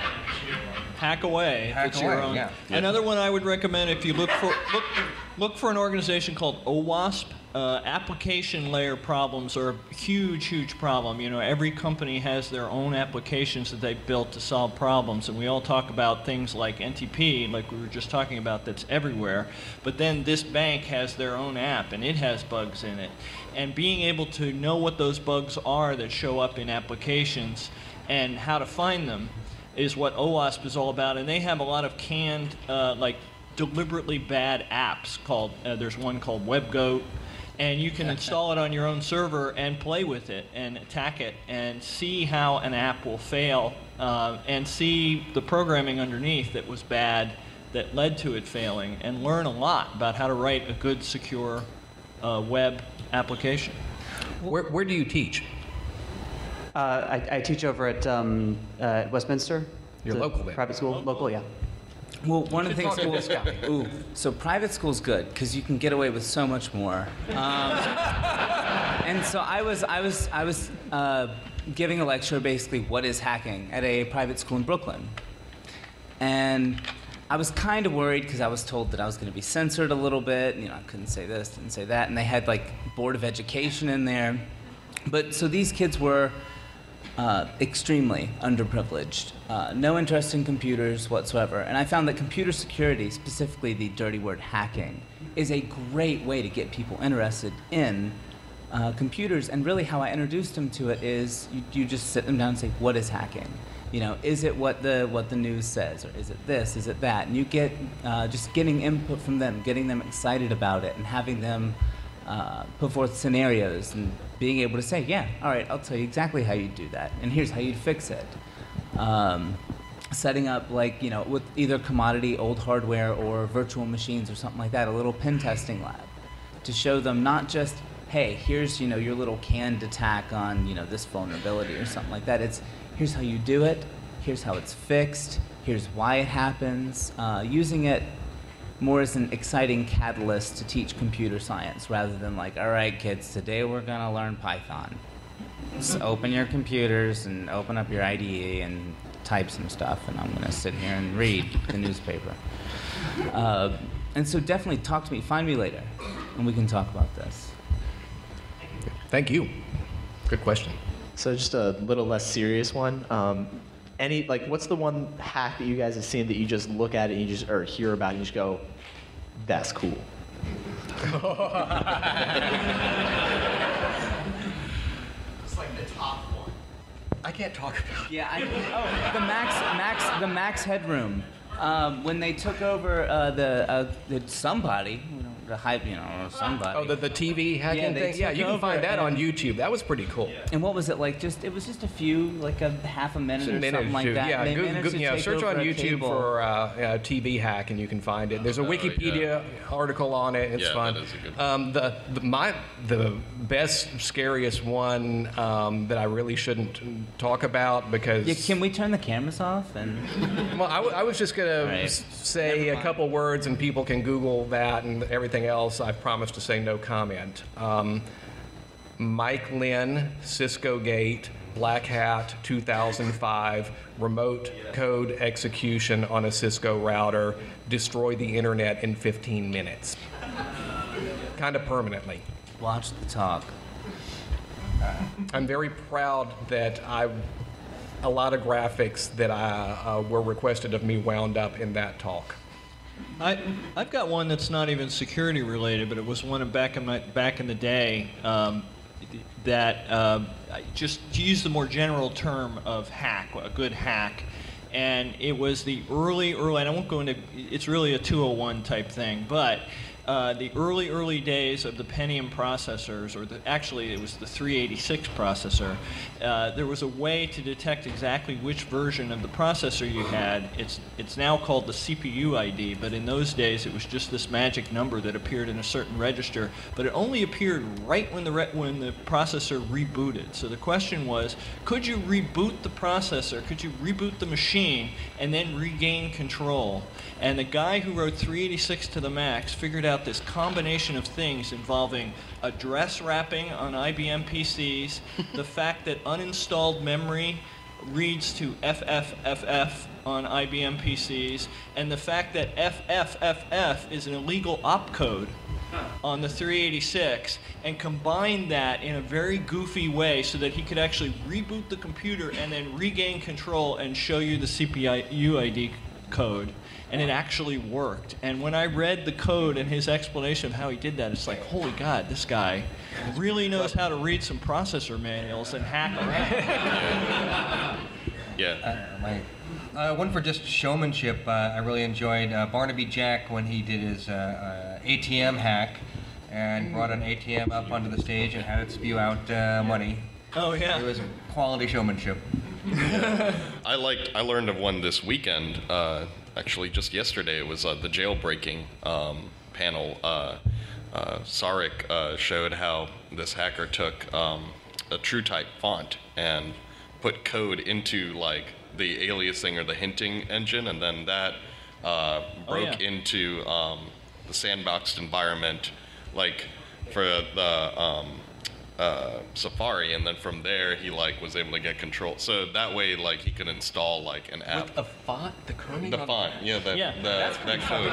hack away. Hack it's away, your own. yeah. Another one I would recommend, if you look for an organization called OWASP. Application layer problems are a huge problem. You know, every company has their own applications that they've built to solve problems, and we all talk about things like NTP, like we were just talking about, that's everywhere. But then this bank has their own app, and it has bugs in it. And being able to know what those bugs are that show up in applications and how to find them is what OWASP is all about. And they have a lot of canned, like deliberately bad apps called, there's one called WebGoat, and you can install it on your own server and play with it and attack it and see how an app will fail and see the programming underneath that was bad that led to it failing, and learn a lot about how to write a good, secure web application. Where do you teach? I teach over at Westminster. You're local there. Private school, local, yeah. Well, one of the things so private school's good because you can get away with so much more. And so I was giving a lecture, basically, what is hacking, at a private school in Brooklyn, and I was kind of worried because I was told that I was going to be censored a little bit. You know, I couldn't say this, didn't say that, and they had like Board of Education in there. But so these kids were extremely underprivileged, no interest in computers whatsoever. And I found that computer security, specifically the dirty word hacking, is a great way to get people interested in computers. And really how I introduced them to it is you just sit them down and say, what is hacking? You know, is it what the news says, or is it this, is it that? And you get just getting input from them, getting them excited about it, and having them put forth scenarios and being able to say, yeah, all right, I'll tell you exactly how you do that, and here's how you'd fix it. Setting up, like, you know, with either commodity old hardware or virtual machines or something like that, a little pen testing lab to show them not just, hey, here's, you know, your little canned attack on, you know, this vulnerability or something like that. It's here's how you do it, here's how it's fixed, here's why it happens, using it more as an exciting catalyst to teach computer science rather than like, all right, kids, today we're going to learn Python. Just open your computers and open up your IDE and type some stuff, and I'm going to sit here and read the newspaper. And so definitely talk to me, find me later, and we can talk about this. Thank you. Good question. So just a little less serious one. What's the one hack that you guys have seen that you just look at it and you just, or hear about and you just go, that's cool? It's like the top one. I can't talk about it. Yeah, the Max Headroom. When they took over somebody, you know, the hype, you know, somebody. Oh, the TV hacking thing? Yeah, you can find that on YouTube. That was pretty cool. And what was it like? It was just a few, like a half a minute or something like that. Yeah, search on YouTube for TV hack and you can find it. There's a Wikipedia article on it. It's fun. That is a good one. The best, scariest one that I really shouldn't talk about because... Yeah, can we turn the cameras off? Well, I was just going to say a couple words and people can Google that, and everything else I promise to say no comment. Mike Lynn, Cisco Gate, Black Hat 2005, remote code execution on a Cisco router, destroy the internet in 15 minutes. Kind of permanently. Watch the talk. I'm very proud that I a lot of graphics that were requested of me wound up in that talk. I've got one that's not even security related, but it was one back in the day that just to use the more general term of hack, a good hack, and it was the early, and I won't go into, it's really a 201 type thing, but the early days of the Pentium processors, or actually it was the 386 processor, there was a way to detect exactly which version of the processor you had. It's now called the CPU ID, but in those days it was just this magic number that appeared in a certain register, but it only appeared right when the processor rebooted. So the question was, could you reboot the processor, could you reboot the machine, and then regain control? And the guy who wrote 386 to the max figured out this combination of things involving address wrapping on IBM PCs, the fact that uninstalled memory reads to FFFF on IBM PCs, and the fact that FFFF is an illegal opcode on the 386, and combine that in a very goofy way so that he could actually reboot the computer and then regain control and show you the CPU ID code. And it actually worked. And when I read the code and his explanation of how he did that, it's like, holy God, this guy really knows how to read some processor manuals and hack around. Yeah. One for just showmanship, I really enjoyed Barnaby Jack when he did his ATM hack and brought an ATM up onto the stage and had it spew out money. Oh, yeah. It was quality showmanship. Yeah. I learned of one this weekend. Actually, just yesterday, it was the jailbreaking panel. Sarek showed how this hacker took a TrueType font and put code into like the aliasing or the hinting engine, and then that broke into the sandboxed environment, like for the Safari, and then from there he like was able to get control. So that way, like he could install like an app. With a font, the coding. The font, that code.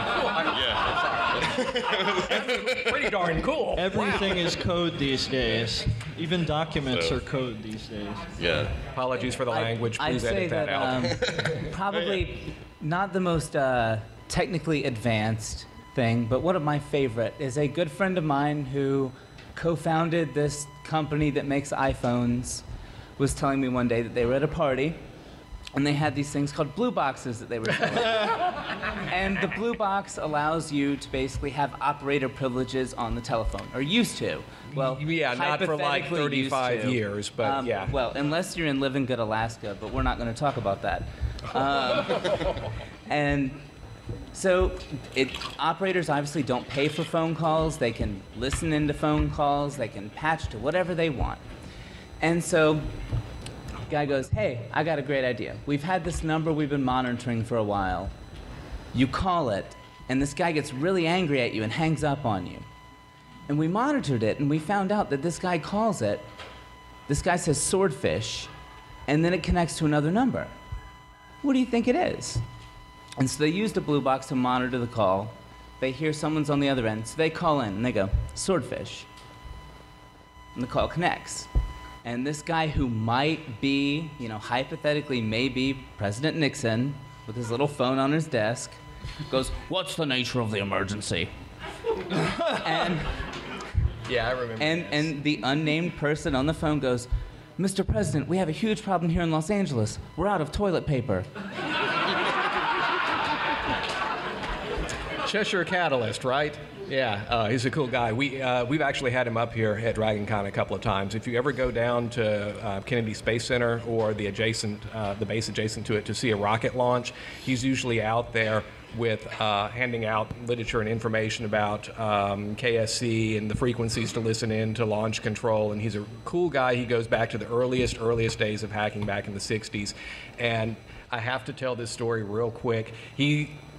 Yeah. Pretty darn cool. Everything is code these days. Even documents are code these days. Yeah. Apologies for the language. I'd Please say edit that out. Probably not the most technically advanced thing, but one of my favorite is a good friend of mine who co-founded this company that makes iPhones, was telling me one day that they were at a party and they had these things called blue boxes that they were selling. And the blue box allows you to basically have operator privileges on the telephone, or used to. Well, yeah, not for like 35 years, but yeah. Well, unless you're in Living Good, Alaska, but we're not going to talk about that. And so operators obviously don't pay for phone calls. They can listen into phone calls. They can patch to whatever they want. And so guy goes, hey, I got a great idea. We've had this number we've been monitoring for a while. You call it, and this guy gets really angry at you and hangs up on you. And we monitored it, and we found out that this guy calls it, this guy says swordfish, and then it connects to another number. What do you think it is? And so they used a blue box to monitor the call. They hear someone's on the other end, so they call in, and they go, swordfish. And the call connects. And this guy who might be, hypothetically may be President Nixon with his little phone on his desk, goes, what's the nature of the emergency? And yeah, I remember. And the unnamed person on the phone goes, Mr. President, we have a huge problem here in Los Angeles. We're out of toilet paper. Cheshire Catalyst, right? Yeah, he's a cool guy. We've actually had him up here at DragonCon a couple of times. If you ever go down to Kennedy Space Center or the base adjacent to it to see a rocket launch, he's usually out there with handing out literature and information about KSC and the frequencies to listen in to launch control. And he's a cool guy. He goes back to the earliest days of hacking back in the 60s. And I have to tell this story real quick.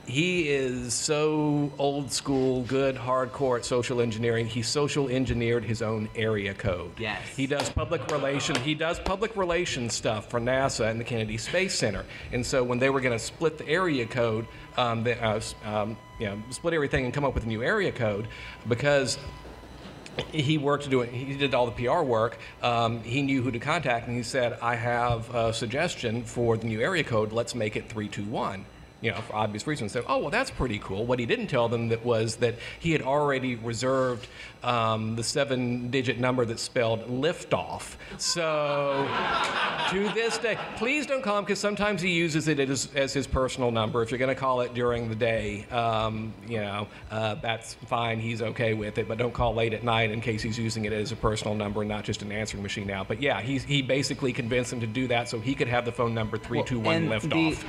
He is so old school, good, hardcore at social engineering. He social engineered his own area code. Yes. He does public relations stuff for NASA and the Kennedy Space Center. And so when they were going to split the area code, split everything and come up with a new area code, because he did all the PR work. He knew who to contact, and he said, I have a suggestion for the new area code. Let's make it 321. For obvious reasons. So, oh, well, that's pretty cool. What he didn't tell them was that he had already reserved the 7-digit number that's spelled liftoff. So, to this day, please don't call him, because sometimes he uses it as his personal number. If you're going to call it during the day, that's fine. He's okay with it. But don't call late at night in case he's using it as a personal number and not just an answering machine now. But yeah, he basically convinced him to do that so he could have the phone number 321 liftoff.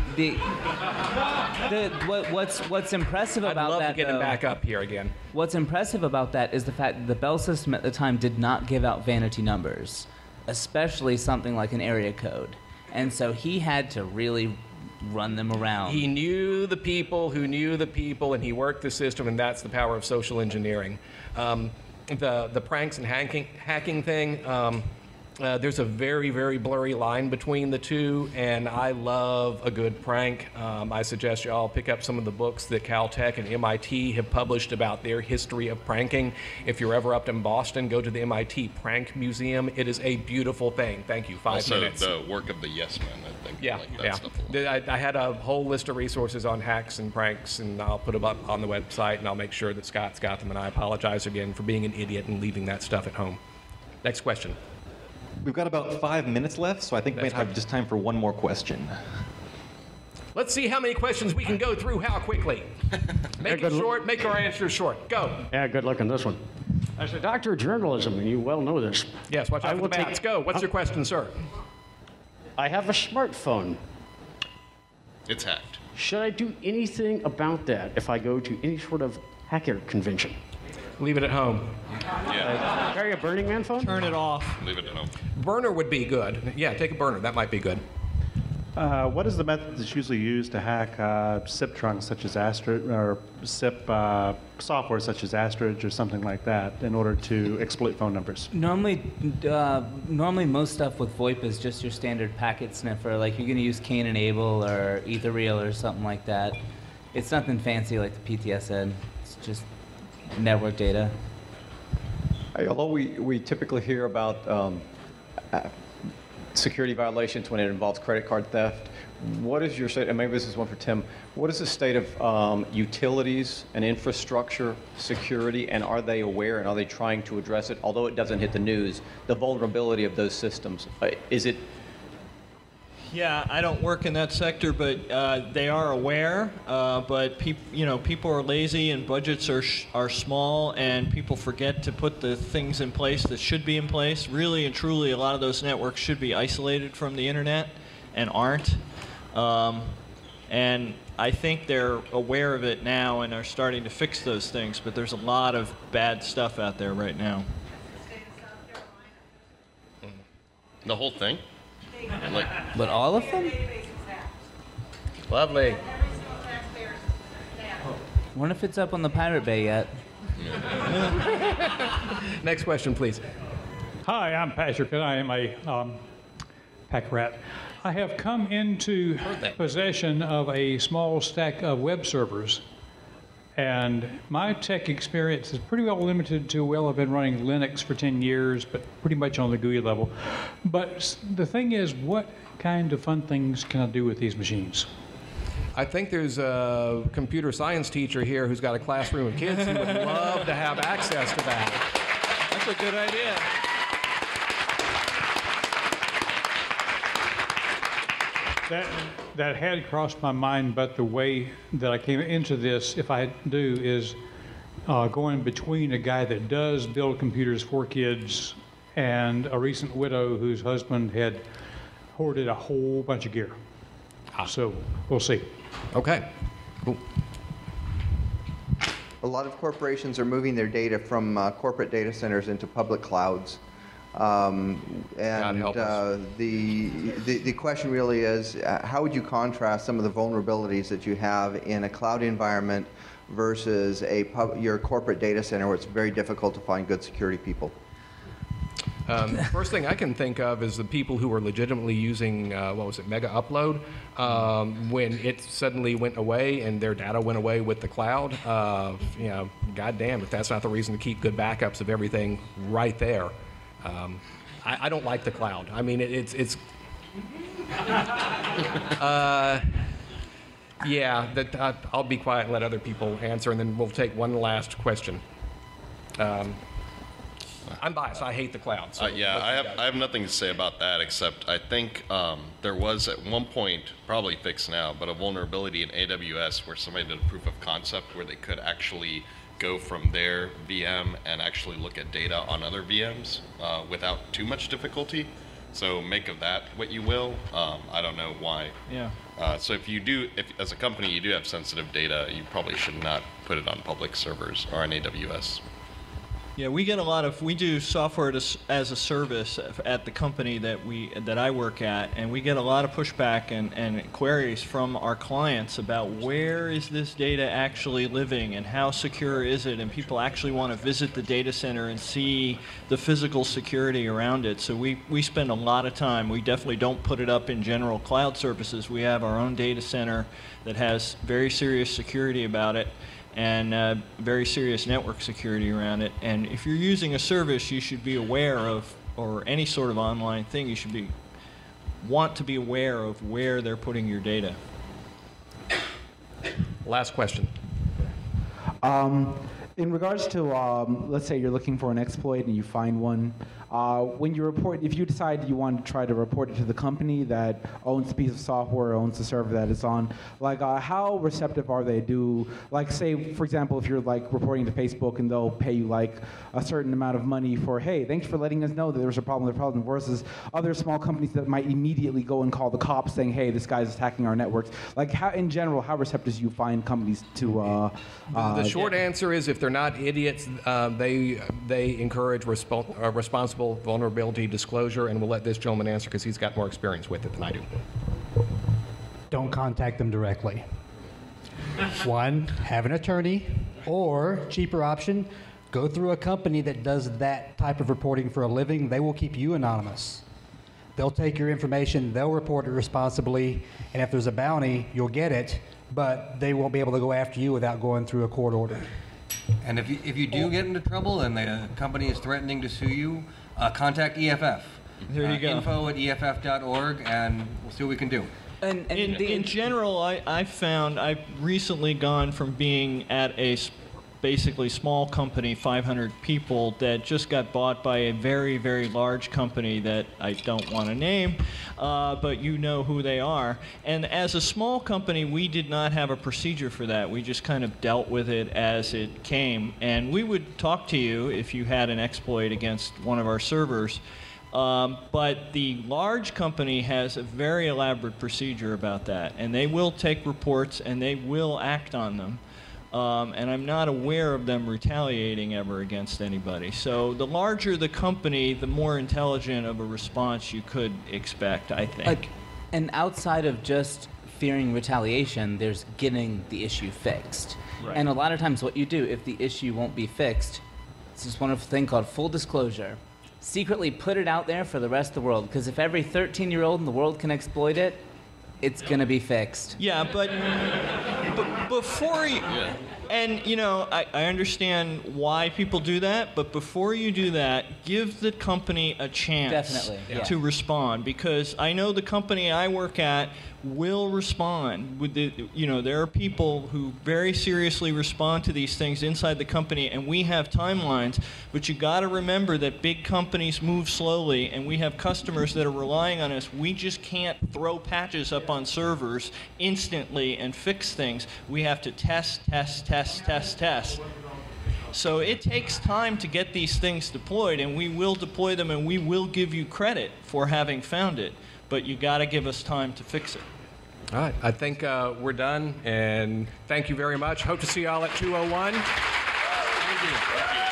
What's impressive about that, I'd love to get him back up here again. What's impressive about that is the fact that the Bell system at the time did not give out vanity numbers, especially something like an area code. And so he had to really run them around. He knew the people who knew the people, and he worked the system, and that's the power of social engineering. The pranks and hacking thing, there's a very, very blurry line between the two, and I love a good prank. I suggest you all pick up some of the books that Caltech and MIT have published about their history of pranking. If you're ever up in Boston, go to the MIT Prank Museum. It is a beautiful thing. Thank you. 5 minutes. Also, the work of the Yes Men, I think. Yeah, like that yeah. stuff a lot. I had a whole list of resources on hacks and pranks, and I'll put them up on the website, and I'll make sure that Scott's got them, and I apologize again for being an idiot and leaving that stuff at home. Next question. We've got about 5 minutes left, so I think we might have just time for one more question. Let's see how many questions we can go through how quickly. Make it short, make our answers short. Go. Yeah, good luck on this one. As a doctor of journalism, and you well know this. Yes, watch out for the bats. Go. What's your question, sir? I have a smartphone. It's hacked. Should I do anything about that if I go to any sort of hacker convention? Leave it at home. Yeah. Carry a Burning Man phone? Turn it off. Leave it at home. Burner would be good. Yeah, take a burner. That might be good. What is the method that's usually used to hack SIP trunks such as SIP software such as Astridge or something like that in order to exploit phone numbers? Normally most stuff with VoIP is just your standard packet sniffer. Like you're going to use Kane Enable or Ethereal or something like that. It's nothing fancy like the PTSN. It's just network data. Although we typically hear about security violations when it involves credit card theft, what is your state, and maybe this is one for Tim, what is the state of utilities and infrastructure security, and are they aware and are they trying to address it, although it doesn't hit the news, the vulnerability of those systems? Is it? Yeah, I don't work in that sector, but they are aware. But people are lazy, and budgets are small, and people forget to put the things in place that should be in place. Really and truly, a lot of those networks should be isolated from the internet, and aren't. And I think they're aware of it now and are starting to fix those things. But there's a lot of bad stuff out there right now. The whole thing? But all of them? Lovely. Wonder if it's up on the Pirate Bay yet. Next question, please. Hi, I'm Patrick, and I am a pack rat. I have come into possession of a small stack of web servers, and my tech experience is pretty well limited to, well, I've been running Linux for 10 years, but pretty much on the GUI level. But the thing is, what kind of fun things can I do with these machines? I think there's a computer science teacher here who's got a classroom of kids who would love to have access to that. That's a good idea. That had crossed my mind, but the way that I came into this, if I do, is going between a guy that does build computers for kids and a recent widow whose husband had hoarded a whole bunch of gear. So we'll see. Okay. Cool. A lot of corporations are moving their data from corporate data centers into public clouds. And the question really is, how would you contrast some of the vulnerabilities that you have in a cloud environment versus your corporate data center where it's very difficult to find good security people? First thing I can think of is the people who were legitimately using, Mega Upload, when it suddenly went away and their data went away with the cloud. Goddamn, if that's not the reason to keep good backups of everything right there. I don't like the cloud. I mean, it's I'll be quiet and let other people answer, and then we'll take one last question. I'm biased. I hate the cloud. So I have nothing to say about that, except I think there was at one point, probably fixed now, but a vulnerability in AWS where somebody did a proof of concept where they could actually go from their VM and actually look at data on other VMs without too much difficulty. So make of that what you will. I don't know why. Yeah. So if as a company you do have sensitive data, you probably should not put it on public servers or on AWS. Yeah, we do software as a service at the company that I work at, and we get a lot of pushback and queries from our clients about where is this data actually living and how secure is it, and people actually want to visit the data center and see the physical security around it. So we spend a lot of time. We definitely don't put it up in general cloud services. We have our own data center that has very serious security about it, and very serious network security around it. And if you're using a service, you should be aware of, or any sort of online thing, you should want to be aware of where they're putting your data. Last question. In regards to, let's say you're looking for an exploit and you find one, when you report, if you decide you want to try to report it to the company that owns the piece of software, owns the server that it's on, like how receptive are they? Like say, for example, if you're like reporting to Facebook and they'll pay you like a certain amount of money for, hey, thanks for letting us know that there's a problem with the problem, versus other small companies that might immediately go and call the cops saying, hey, this guy's attacking our networks. Like how, in general, how receptive do you find companies to? The short answer is if they're not idiots, they encourage responsible vulnerability disclosure, and we'll let this gentleman answer because he's got more experience with it than I do. Don't contact them directly. One, have an attorney, or cheaper option, go through a company that does that type of reporting for a living. They will keep you anonymous. They'll take your information, they'll report it responsibly, and if there's a bounty, you'll get it, but they won't be able to go after you without going through a court order. And if you do get into trouble and the company is threatening to sue you, contact EFF. There you go. info@EFF.org, and we'll see what we can do. In general, I've found I've recently gone from being at a basically small company, 500 people, that just got bought by a very, very large company that I don't want to name, but you know who they are. And as a small company, we did not have a procedure for that. We just kind of dealt with it as it came. And we would talk to you if you had an exploit against one of our servers. But the large company has a very elaborate procedure about that. And they will take reports and they will act on them. And I'm not aware of them retaliating ever against anybody. So the larger the company, the more intelligent of a response you could expect, I think. And outside of just fearing retaliation, there's getting the issue fixed. Right. And a lot of times what you do, if the issue won't be fixed, it's this wonderful thing called full disclosure. Secretly put it out there for the rest of the world, because if every 13-year-old in the world can exploit it, it's going to be fixed. Yeah, but before you... And, you know, I understand why people do that, but before you do that, give the company a chance to respond, because I know the company I work at will respond. There are people who very seriously respond to these things inside the company, and we have timelines, but you got to remember that big companies move slowly, and we have customers that are relying on us. We just can't throw patches up on servers instantly and fix things. We have to test. So it takes time to get these things deployed, and we will deploy them, and we will give you credit for having found it, but you got to give us time to fix it. All right, I think we're done, and thank you very much. Hope to see you all at 2:01. Thank you.